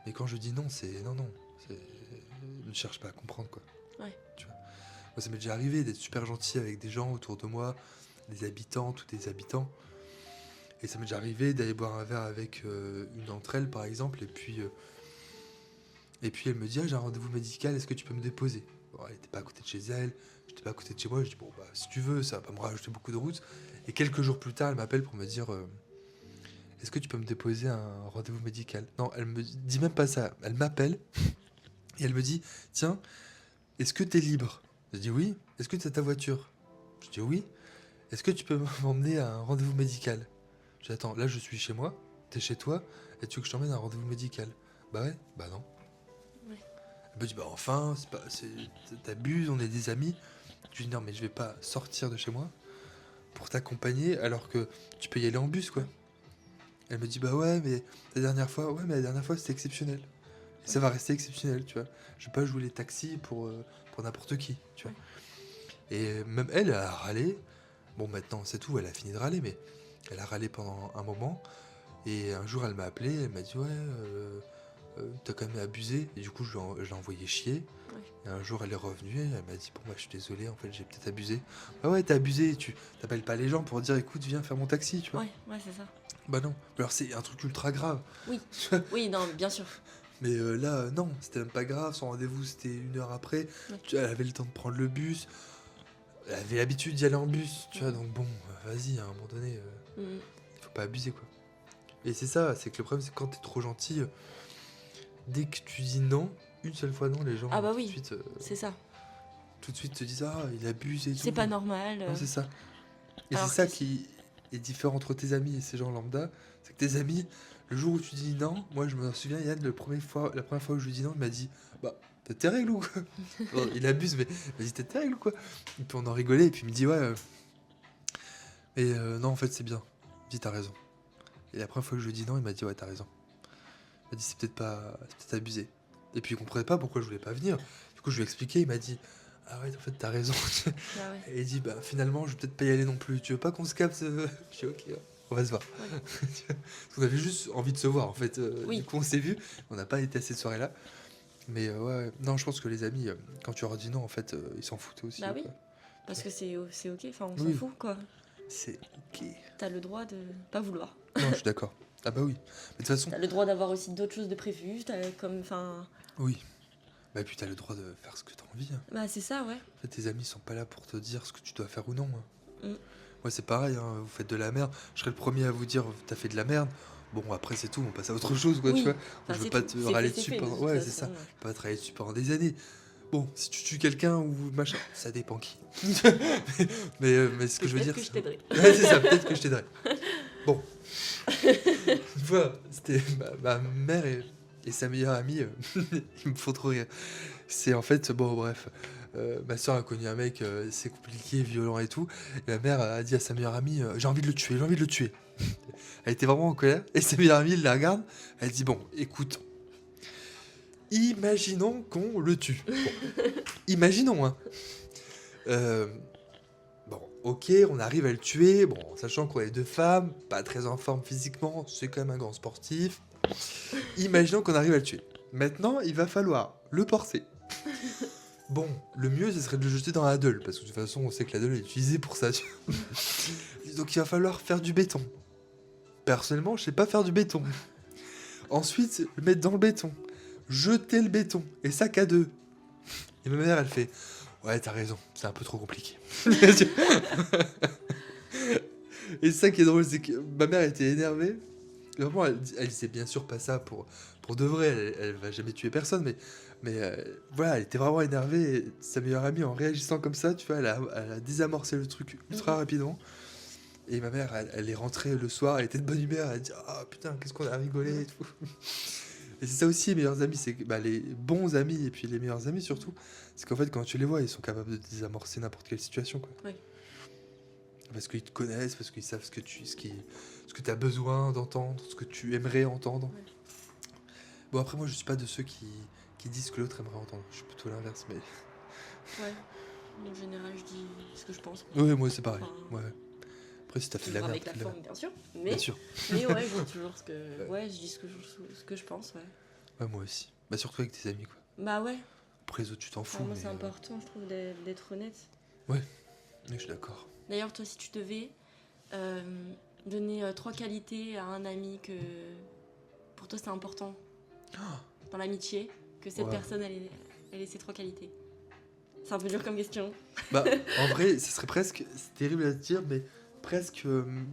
Mais quand je dis non, c'est non, non. C'est... Ne cherche pas à comprendre, quoi. Ouais. Tu vois. Moi, ça m'est déjà arrivé d'être super gentil avec des gens autour de moi, des habitantes ou des habitants. Et ça m'est déjà arrivé d'aller boire un verre avec une d'entre elles, par exemple, et puis elle me dit, ah, j'ai un rendez-vous médical, est-ce que tu peux me déposer? Bon, elle n'était pas à côté de chez elle, j'étais pas à côté de chez moi, je dis, bon, bah, si tu veux, ça va pas me rajouter beaucoup de route. Et quelques jours plus tard, elle m'appelle pour me dire, est-ce que tu peux me déposer un rendez-vous médical? Non, elle me dit même pas ça, elle m'appelle, et elle me dit, tiens, est-ce que t'es libre? Je dis oui. Est-ce que t'as ta voiture? Je dis oui. Est-ce que tu peux m'emmener à un rendez-vous médical? Je dis, attends, là je suis chez moi, t'es chez toi, et tu veux que je t'emmène à un rendez-vous médical? Bah ouais, bah non. Ouais. Elle me dit, bah enfin, t'abuses, on est des amis. Je lui dis, non, mais je vais pas sortir de chez moi pour t'accompagner alors que tu peux y aller en bus, quoi. Elle me dit, bah ouais, mais la dernière fois c'était exceptionnel. Et ça va rester exceptionnel, tu vois. Je vais pas jouer les taxis pour n'importe qui, tu vois. Et même elle a râlé. Bon, maintenant, c'est tout, elle a fini de râler, mais elle a râlé pendant un moment. Et un jour, elle m'a appelé, elle m'a dit, ouais, t'as quand même abusé. Et du coup, je l'ai envoyé chier. Ouais. Et un jour, elle est revenue, elle m'a dit, bon, bah, je suis désolé, en fait, j'ai peut-être abusé. Bah ouais, t'as abusé, tu t'appelles pas les gens pour dire, écoute, viens faire mon taxi, tu vois. Ouais, c'est ça. Bah non. Alors, c'est un truc ultra grave. Oui. Oui, non, bien sûr. Mais là, non, c'était même pas grave. Son rendez-vous, c'était 1 heure après. Ouais. Elle avait le temps de prendre le bus. Elle avait l'habitude d'y aller en bus, tu vois. Donc bon, vas-y, à un moment donné, Mhm. faut pas abuser, quoi. Et c'est ça, c'est que le problème, c'est que quand t'es trop gentil, dès que tu dis non, une seule fois non, les gens Ah bah tout oui, de suite, c'est ça. te disent, ah, il abuse et tout. C'est pas normal. Non, c'est ça. Et Alors c'est ça que qui est différent entre tes amis et ces gens lambda. C'est que tes amis, le jour où tu dis non, moi je me souviens, Yann, la première fois où je lui dis non, il m'a dit, bah, t'as tes règles ou quoi? Bon, il abuse, mais vas-y, t'as tes règles ou quoi? Et puis on en rigolait, et puis il me dit, ouais, non, en fait, c'est bien. Il me dit, t'as raison. Et la première fois que je lui ai dit non, il m'a dit, ouais, t'as raison. Il m'a dit, c'est peut-être abusé. Et puis il comprenait pas pourquoi je voulais pas venir. Du coup, je lui ai expliqué, il m'a dit, ah ouais, en fait, t'as raison. Ah ouais. Et il dit, bah finalement, je vais peut-être pas y aller non plus. Tu veux pas qu'on se capte? Je dis, ok, on va se voir. Ouais. Parce qu'on avait juste envie de se voir, en fait. Oui. Du coup, on s'est vu. On n'a pas été à cette soirée-là. Mais ouais, non, je pense que les amis, quand tu leur dis non, en fait, ils s'en foutent aussi. Bah oui. Quoi. Parce que c'est ok, enfin on Oui. s'en fout quoi. C'est ok. T'as le droit de pas vouloir. Non, je suis d'accord. Ah bah oui. Mais de toute façon, T'as le droit d'avoir aussi d'autres choses de prévues, t'as comme, enfin... oui. Bah puis t'as le droit de faire ce que t'as envie. Hein. Bah c'est ça, ouais. En fait, tes amis sont pas là pour te dire ce que tu dois faire ou non. Hein. Mm. Moi, c'est pareil, hein, vous faites de la merde. Je serais le premier à vous dire, t'as fait de la merde. Bon, après, c'est tout, on passe à autre chose, quoi, Oui. tu vois. Enfin, Je veux c'est pas tout. te C'est râler fait, c'est dessus fait, de pendant... toute Ouais, c'est façon. ça. Je vais pas travailler dessus pendant des années. Bon, si tu tues quelqu'un ou machin, ça dépend qui. mais ce que je veux dire... Peut-être que je t'aiderai. Ouais, c'est ça, peut-être que je t'aiderai. Bon. Une fois, c'était ma mère et sa meilleure amie, ils me font trop rire. C'est en fait, bon, bref, ma soeur a connu un mec, c'est compliqué, violent et tout. Et ma mère a dit à sa meilleure amie, j'ai envie de le tuer, j'ai envie de le tuer. Elle était vraiment en colère. Et sa meilleure amie, elle la regarde, elle dit, bon, écoute, imaginons qu'on le tue. Bon, imaginons, hein. Bon, ok, on arrive à le tuer, bon, sachant qu'on est 2 femmes, pas très en forme physiquement, c'est quand même un grand sportif. Imaginons qu'on arrive à le tuer. Maintenant, il va falloir le porter. Bon, le mieux, ce serait de le jeter dans la Deule, parce que de toute façon, on sait que la Deule est utilisée pour ça. Donc il va falloir faire du béton. Personnellement, je sais pas faire du béton. Ensuite, le mettre dans le béton. Jeter le béton. Et ça qu'à 2. Et ma mère, elle fait... Ouais, t'as raison, c'est un peu trop compliqué. Et ça qui est drôle, c'est que ma mère était énervée. Et vraiment, elle disait bien sûr pas ça pour de vrai, elle va jamais tuer personne, mais voilà, elle était vraiment énervée. Et sa meilleure amie, en réagissant comme ça, tu vois, elle a désamorcé le truc ultra rapidement. Et ma mère, elle est rentrée le soir, elle était de bonne humeur, elle a dit ah putain, qu'est-ce qu'on a rigolé et tout. Et c'est ça aussi, les meilleurs amis, c'est que les bons amis et puis les meilleurs amis surtout, c'est qu'en fait, quand tu les vois, ils sont capables de désamorcer n'importe quelle situation, quoi. Oui. Parce qu'ils te connaissent, parce qu'ils savent ce que tu as besoin d'entendre, ce que tu aimerais entendre. Ouais. Bon, après, moi, je suis pas de ceux qui disent ce que l'autre aimerait entendre. Je suis plutôt l'inverse, mais... Ouais. En général, je dis ce que je pense. Oui, moi, c'est pareil. Enfin, Ouais. Après, si t'as fait de la toujours merde, avec la fais de la forme, bien sûr. merde. Bien Mais, sûr. mais ouais, je dis toujours ce que. Ouais, je dis ce que je pense, ouais. Ouais, moi aussi. Bah, surtout avec tes amis, quoi. Bah ouais. Après, les autres, tu t'en fous, Enfin, moi, mais... c'est important, je trouve, d'être honnête. Oui, je suis d'accord. D'ailleurs, toi, si tu devais donner 3 qualités à un ami que pour toi c'est important dans l'amitié, que cette Ouais. personne elle ait ces 3 qualités. C'est un peu dur comme question. Bah, en vrai, ce serait presque... C'est terrible à dire, mais presque...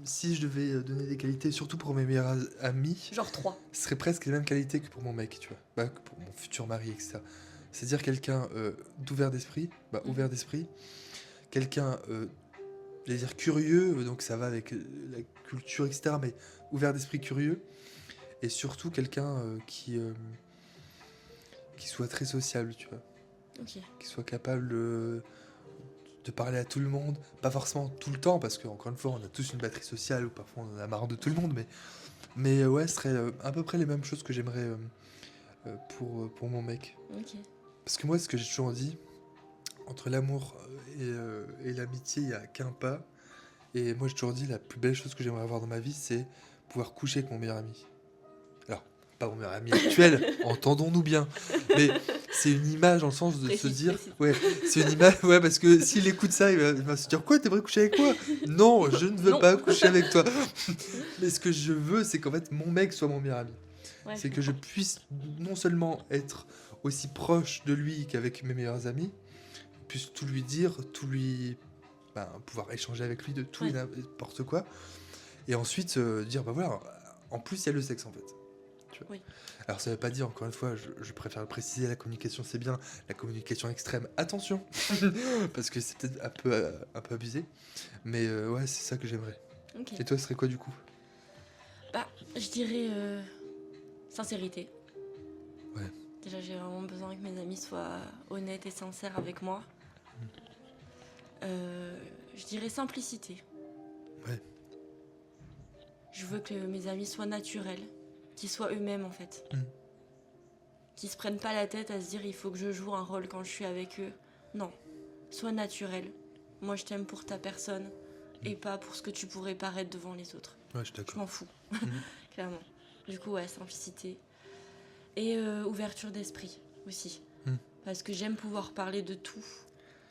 si je devais donner des qualités, surtout pour mes meilleurs amis, Genre 3. ce serait presque les mêmes qualités que pour mon mec, tu vois. Bah, que pour mon futur mari, etc. C'est-à-dire quelqu'un d'ouvert d'esprit, ouvert d'esprit, quelqu'un, j'allais dire curieux, donc ça va avec la culture, etc., mais ouvert d'esprit, curieux, et surtout quelqu'un qui soit très sociable, tu vois, Ok. qui soit capable de parler à tout le monde, pas forcément tout le temps, parce qu'encore une fois, on a tous une batterie sociale, ou parfois on en a marre de tout le monde, mais ouais, ce serait à peu près les mêmes choses que j'aimerais pour mon mec. Ok. Parce que moi, ce que j'ai toujours dit, entre l'amour et l'amitié, il n'y a qu'un pas. Et moi, j'ai toujours dit, la plus belle chose que j'aimerais avoir dans ma vie, c'est pouvoir coucher avec mon meilleur ami. Alors, pas mon meilleur ami actuel, entendons-nous bien. Mais c'est une image dans le sens de se Précise, dire... précise. Ouais, c'est une image... Ouais, parce que s'il écoute ça, il va se dire, quoi, t'aimerais coucher avec moi? Non, je ne veux Non. pas coucher avec toi. Mais ce que je veux, c'est qu'en fait, mon mec soit mon meilleur ami. Ouais, C'est que je puisse non seulement être aussi proche de lui qu'avec mes meilleurs amis, puisse tout lui dire, tout lui... pouvoir échanger avec lui de tout et Ouais. n'importe quoi. Et ensuite dire, bah voilà, en plus il y a le sexe en fait. Tu vois. Oui. Alors ça veut pas dire, encore une fois, je préfère le préciser, la communication c'est bien, la communication extrême, attention, parce que c'est peut-être un peu abusé. Mais ouais, c'est ça que j'aimerais. Ok. Et toi, ce serait quoi du coup? Bah, je dirais sincérité. Ouais. Déjà, j'ai vraiment besoin que mes amis soient honnêtes et sincères avec moi. Je dirais simplicité. Ouais. Je veux que mes amis soient naturels, qu'ils soient eux-mêmes en fait. Qu'ils se prennent pas la tête à se dire il faut que je joue un rôle quand je suis avec eux. Non, sois naturel. Moi, je t'aime pour ta personne et pas pour ce que tu pourrais paraître devant les autres. Ouais, je suis Je d'accord. m'en fous, clairement. Du coup, ouais, simplicité. Et ouverture d'esprit aussi. Parce que j'aime pouvoir parler de tout.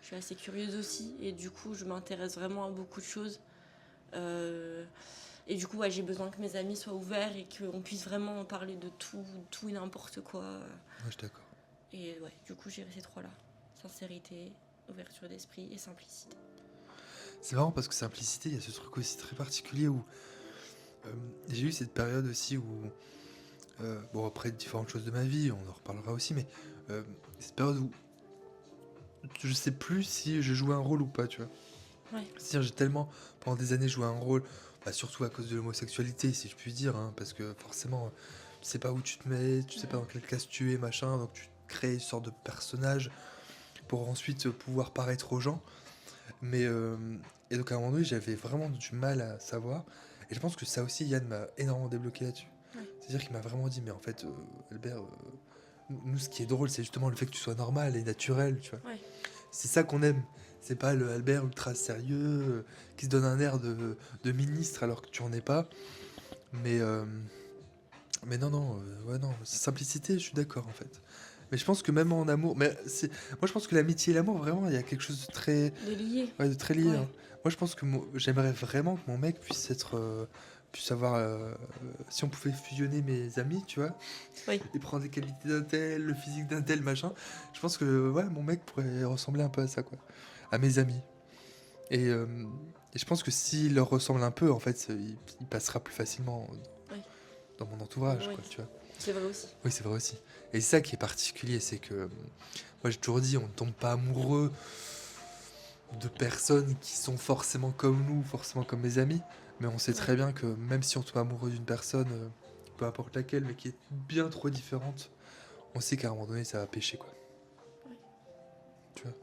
Je suis assez curieuse aussi. Et du coup, je m'intéresse vraiment à beaucoup de choses. Et du coup, ouais, j'ai besoin que mes amis soient ouverts et qu'on puisse vraiment en parler de tout et n'importe quoi. Ouais, je suis d'accord. Et ouais, du coup, j'irai ces 3-là. Sincérité, ouverture d'esprit et simplicité. C'est marrant parce que simplicité, il y a ce truc aussi très particulier où j'ai eu cette période aussi où, bon après différentes choses de ma vie, on en reparlera aussi, mais cette période où je sais plus si je jouais un rôle ou pas, tu vois. Ouais. C'est-à-dire j'ai tellement, pendant des années, joué un rôle, surtout à cause de l'homosexualité, si je puis dire, hein, parce que forcément, tu sais pas où tu te mets, tu sais pas dans quelle classe tu es, machin, donc tu crées une sorte de personnage pour ensuite pouvoir paraître aux gens. Mais et donc à un moment donné, j'avais vraiment du mal à savoir. Et je pense que ça aussi, Yann m'a énormément débloqué là-dessus. Ouais. C'est-à-dire qu'il m'a vraiment dit, mais en fait, Albert, nous, ce qui est drôle, c'est justement le fait que tu sois normal et naturel, tu vois. Ouais. C'est ça qu'on aime. C'est pas le Albert ultra sérieux qui se donne un air de ministre alors que tu en es pas. Mais non, ouais, non, simplicité, je suis d'accord en fait. Mais je pense que même en amour, moi je pense que l'amitié et l'amour, vraiment, il y a quelque chose de très, De lier. ouais, de très lié. Ouais. Hein. Moi, je pense que j'aimerais vraiment que mon mec puisse avoir, si on pouvait fusionner mes amis, tu vois, Oui. et prendre les qualités d'un tel, le physique d'un tel, machin. Je pense que ouais, mon mec pourrait ressembler un peu à ça, quoi, à mes amis. Et je pense que s'il leur ressemble un peu, en fait, il passera plus facilement Oui. dans mon entourage, Oui. quoi, tu vois. C'est vrai aussi. Oui, c'est vrai aussi. Et c'est ça qui est particulier, c'est que moi j'ai toujours dit, on ne tombe pas amoureux de personnes qui sont forcément comme nous, forcément comme mes amis, mais on sait très bien que même si on tombe amoureux d'une personne, peu importe laquelle, mais qui est bien trop différente, on sait qu'à un moment donné ça va pêcher, quoi. Ouais. Tu vois.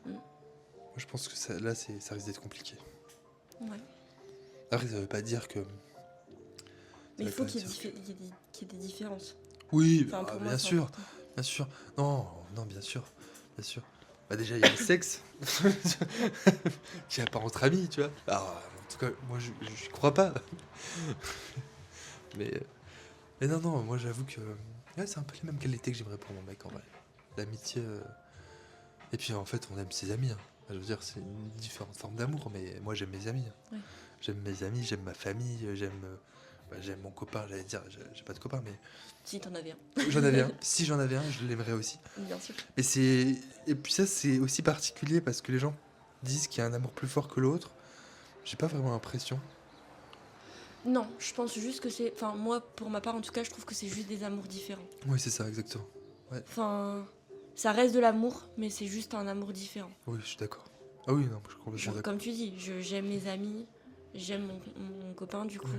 Moi je pense que ça, là ça risque d'être compliqué. Ouais. Après, ça veut pas dire que. Ça Mais il veut faut pas qu'il y ait, dire que. qu'il y ait des différences. Oui, Enfin, pour moi, bien c'est sûr, important. bien sûr. Non, non, bien sûr, bien sûr. Bah déjà, il y a le sexe. Qui a pas entre amis, tu vois. Alors, en tout cas, moi, je crois pas. Mais, euh, mais non, non, moi, j'avoue que. Ouais, c'est un peu les mêmes qualités que j'aimerais pour mon mec, en vrai. L'amitié. Et puis, en fait, on aime ses amis, hein. Je veux dire, c'est une différente forme d'amour, mais moi, j'aime mes amis, hein. Ouais. J'aime mes amis, j'aime ma famille, j'aime mon copain, j'allais dire, j'ai pas de copain, mais Si t'en avais un. j'en avais un. Si j'en avais un, je l'aimerais aussi. Bien sûr. Et c'est et puis ça c'est aussi particulier parce que les gens disent qu'il y a un amour plus fort que l'autre. J'ai pas vraiment l'impression. Non, je pense juste que c'est... Enfin, moi, pour ma part, en tout cas, je trouve que c'est juste des amours différents. Oui, c'est ça exactement. Enfin, ça reste de l'amour, mais c'est juste un amour différent. Oui, je suis d'accord. Ah oui, non, je suis complètement Genre, d'accord. comme tu dis, j'aime mes amis, j'aime mon copain, du coup,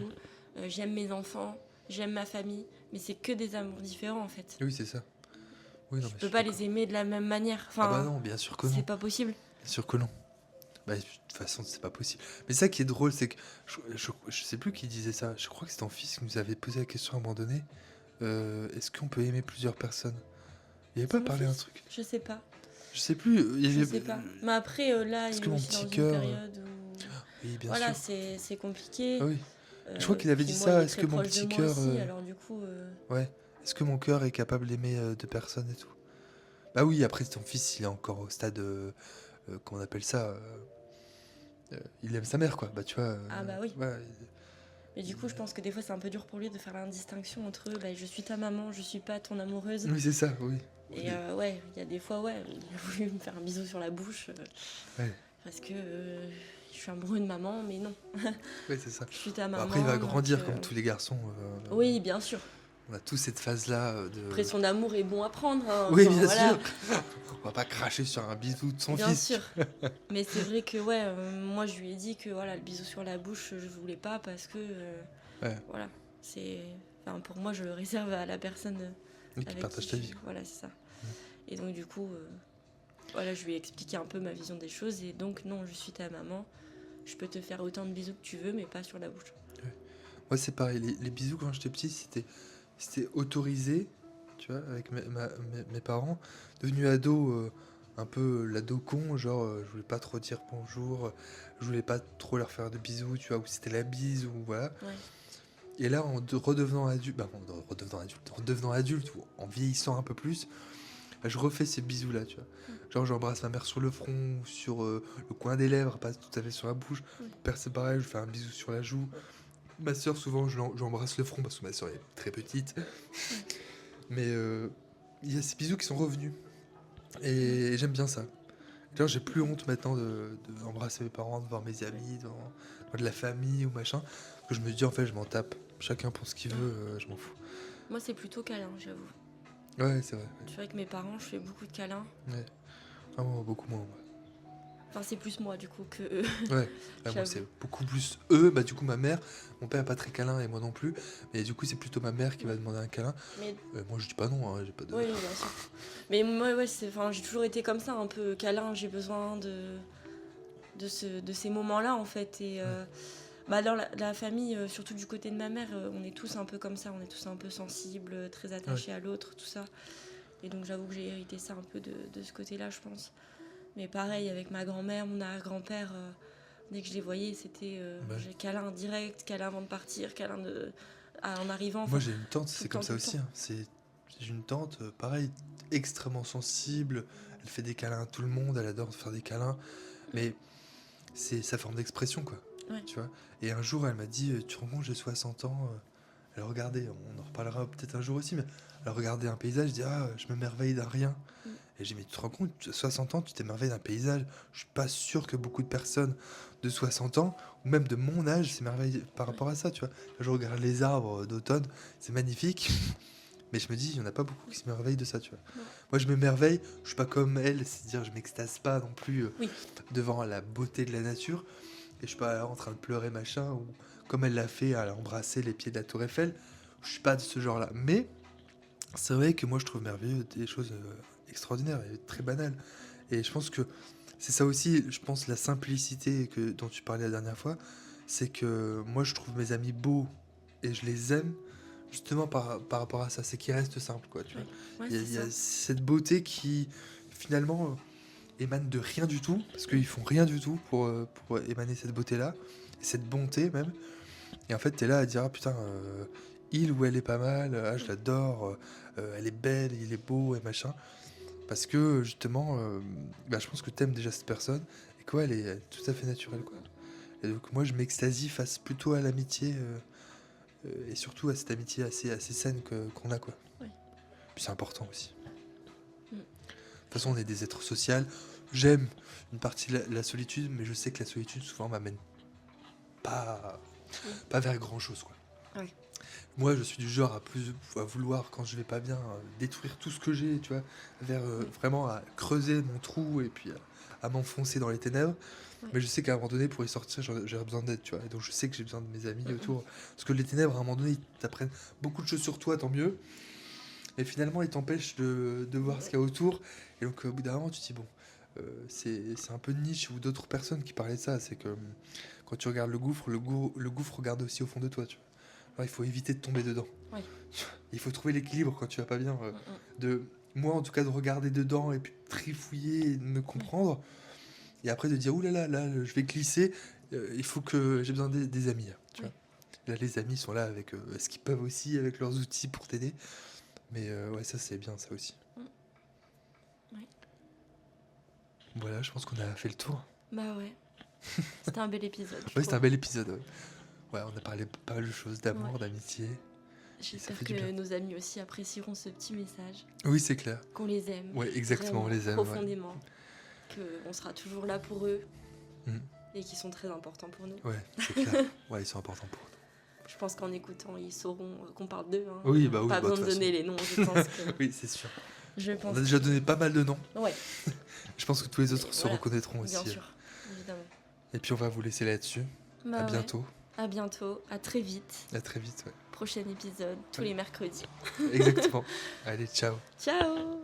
j'aime mes enfants, j'aime ma famille, mais c'est que des amours différents, en fait. Oui, c'est ça. Oui, non, Je mais je peux suis pas d'accord. les aimer de la même manière. Ah bah Enfin, non, bien sûr que non. c'est pas possible. Bien sûr que non. Bah, de toute façon, c'est pas possible. Mais ça qui est drôle, c'est que je sais plus qui disait ça. Je crois que c'est ton fils qui nous avait posé la question à un moment donné. Est-ce qu'on peut aimer plusieurs personnes? Il avait C'est pas mon parlé un fils. truc. Je sais pas. Je sais plus. Il y Je avait. sais pas. Mais après, là, Est-ce il que est mon aussi petit dans une cœur. période où... Oui, bien Voilà, sûr. c'est compliqué. Ah oui. Je crois qu'il avait Puis dit moi, il ça. est Est-ce très que mon proche de petit moi cœur. aussi, alors du coup... Ouais. Est-ce que mon cœur est capable d'aimer deux personnes et tout? Bah oui, après ton fils, il est encore au stade, qu'on appelle ça, il aime sa mère, quoi. Bah tu vois, Ah bah oui. ouais, Mais du coup, je pense que des fois, c'est un peu dur pour lui de faire la distinction entre bah, je suis ta maman, je suis pas ton amoureuse. oui c'est ça, oui. Et ouais, il y a des fois, ouais, il a voulu me faire un bisou sur la bouche Ouais, parce que je suis amoureux de maman, mais non, ouais, c'est ça. je suis ta Bah, maman. après, il va donc, grandir comme tous les garçons. Oui, bien sûr. On a tous cette phase-là de. Après, son amour est bon à prendre. Hein. Oui, Enfin, bien voilà. sûr. On va pas cracher sur un bisou de son Bien fils. sûr. Mais c'est vrai que, ouais, moi, je lui ai dit que voilà, le bisou sur la bouche, je voulais pas parce que, Ouais. voilà, c'est. Enfin, pour moi, je le réserve à la personne Oui, qui avec partage qui ta je- vie, quoi. Voilà, c'est ça. Et donc, du coup, voilà, je lui ai expliqué un peu ma vision des choses. Et donc, non, je suis ta maman. Je peux te faire autant de bisous que tu veux, mais pas sur la bouche. Moi, c'est pareil. Les bisous quand j'étais petit, c'était autorisé, tu vois, avec mes parents. Devenu ado, un peu l'ado con, genre, je voulais pas trop dire bonjour, je voulais pas trop leur faire de bisous, tu vois, ou c'était la bise, ou voilà. Ouais. Et là, redevenant adulte, redevenant adulte, ou en vieillissant un peu plus, bah, je refais ces bisous-là, tu vois. Genre, j'embrasse ma mère sur le front, ou sur le coin des lèvres, pas tout à fait sur la bouche. Ouais. Mon père, c'est pareil, je fais un bisou sur la joue. Ma soeur, souvent, j'embrasse le front parce que ma soeur est très petite. Mais il y a ces bisous qui sont revenus. Et j'aime bien ça. D'ailleurs, j'ai plus honte maintenant d'embrasser mes parents, de voir mes amis, de la famille ou machin. Que je me dis, en fait, je m'en tape. Chacun pour ce qu'il veut, je m'en fous. Moi, c'est plutôt câlin, j'avoue. Ouais, c'est vrai. C'est vrai que mes parents, je fais beaucoup de câlins. Ouais. Ah, moi, beaucoup moins. Enfin, c'est plus moi, du coup, que eux. Ouais. Ah, moi, J'avoue. c'est beaucoup plus eux. Bah, du coup, ma mère, mon père est pas très câlin et moi non plus. Mais du coup, c'est plutôt ma mère qui va demander un câlin. Mais Moi, je dis pas non, hein, j'ai pas de. oui, bien sûr. Mais moi, ouais, enfin, j'ai toujours été comme ça, un peu câlin. J'ai besoin de ces moments-là, en fait. Et bah, dans la famille, surtout du côté de ma mère, on est tous un peu comme ça. On est tous un peu sensibles, très attachés à l'autre, tout ça. Et donc, j'avoue que j'ai hérité ça un peu de ce côté-là, je pense. Mais pareil, avec ma grand-mère, mon arrière-grand-père, dès que je les voyais, c'était j'ai câlin direct, câlin avant de partir, câlin en arrivant. Moi, Enfin, j'ai une tante, tout c'est le comme temps, ça tout le aussi, temps. hein. J'ai une tante, pareil, extrêmement sensible. Elle fait des câlins à tout le monde, elle adore faire des câlins. Mais c'est sa forme d'expression, quoi. Ouais. Tu vois. Et un jour, elle m'a dit, tu te rends compte, j'ai 60 ans. Elle regardait, on en reparlera peut-être un jour aussi, mais elle regardait un paysage, je dis, ah, je m'émerveille d'un rien. Et j'ai dit, mais tu te rends compte, 60 ans, tu t'émerveilles d'un paysage. Je suis pas sûr que beaucoup de personnes de 60 ans, ou même de mon âge, s'émerveillent par rapport à ça, tu vois. Je regarde les arbres d'automne, c'est magnifique. Mais je me dis, il y en a pas beaucoup qui s'émerveillent de ça, tu vois. Non. Moi, je m'émerveille, je suis pas comme elle, c'est-à-dire, je m'extase pas non plus Oui. devant la beauté de la nature. Et je suis pas là en train de pleurer, machin, ou comme elle l'a fait, à embrasser les pieds de la Tour Eiffel. Je suis pas de ce genre-là. Mais c'est vrai que moi, je trouve merveilleux des choses extraordinaires et très banales. Et je pense que C'est ça aussi, je pense, la simplicité dont tu parlais la dernière fois, c'est que moi je trouve mes amis beaux et je les aime justement par rapport à ça, c'est qu'ils restent simples, quoi, tu vois. Oui, ouais, Il y a, c'est il y a ça. cette beauté qui finalement émane de rien du tout, parce qu'ils font rien du tout pour émaner cette beauté-là, cette bonté même. Et en fait, t'es là à dire, ah putain, il ou elle est pas mal, ah je l'adore, elle est belle, il est beau et machin. Parce que justement, bah, je pense que t'aimes déjà cette personne et quoi, elle est tout à fait naturelle, quoi. Et donc moi, je m'extasie face plutôt à l'amitié et surtout à cette amitié assez saine qu'on a, quoi. Oui. Puis c'est important aussi. Mm. De toute façon, on est des êtres sociaux. J'aime une partie de la solitude, mais je sais que la solitude souvent m'amène pas, pas vers grand chose, quoi. Ouais. Moi, je suis du genre à vouloir, quand je vais pas bien, détruire tout ce que j'ai, tu vois, vers vraiment à creuser mon trou et puis à m'enfoncer dans les ténèbres. Ouais. Mais je sais qu'à un moment donné, pour y sortir, j'aurais besoin d'aide, tu vois. Et donc, je sais que j'ai besoin de mes amis Mhm. autour. Parce que les ténèbres, à un moment donné, ils t'apprennent beaucoup de choses sur toi, tant mieux. Et finalement, ils t'empêchent de voir ce qu'il y a autour. Et donc, au bout d'un moment, tu te dis, bon, c'est un peu de niche ou d'autres personnes qui parlaient de ça. C'est que quand tu regardes le gouffre regarde aussi au fond de toi, tu vois. Alors, il faut éviter de tomber dedans. Oui. Il faut trouver l'équilibre quand tu vas pas bien. Mhm. Moi, en tout cas, de regarder dedans et puis de trifouiller et de me comprendre. Et après, de dire, oulala, là, je vais glisser. Il faut que j'ai besoin des amis, là, tu Oui. vois. Là, les amis sont là avec ce qu'ils peuvent aussi, avec leurs outils pour t'aider. Mais ouais, ça, c'est bien, ça aussi. Oui. Voilà, je pense qu'on a fait le tour. Bah ouais. C'était un bel épisode. je Ouais, c'était un trouve. bel épisode. Ouais. Ouais, on a parlé pas mal de choses, d'amour, Ouais. d'amitié. J'espère fait du bien. que nos amis aussi apprécieront ce petit message, Oui, c'est clair. qu'on les aime. Ouais, exactement, on vraiment, les aime. Ouais. profondément, qu'on sera toujours là pour eux Mm. et qu'ils sont très importants pour nous. Ouais, c'est clair. Ouais, ils sont importants pour nous. Je pense qu'en écoutant, ils sauront qu'on parle d'eux. Hein. Oui, bah oui, Pas bah, besoin de de toute donner les noms, je pense que. Oui, c'est sûr. Je On pense a déjà donné pas mal de noms. que- Ouais, Je pense que tous les autres se voilà, reconnaîtront aussi. bien sûr, évidemment. Et puis on va vous laisser là-dessus. Bah À ouais. bientôt. À bientôt, à très vite. À très vite. Ouais. Prochain épisode, tous Ouais. les mercredis. Exactement. Allez, ciao. Ciao!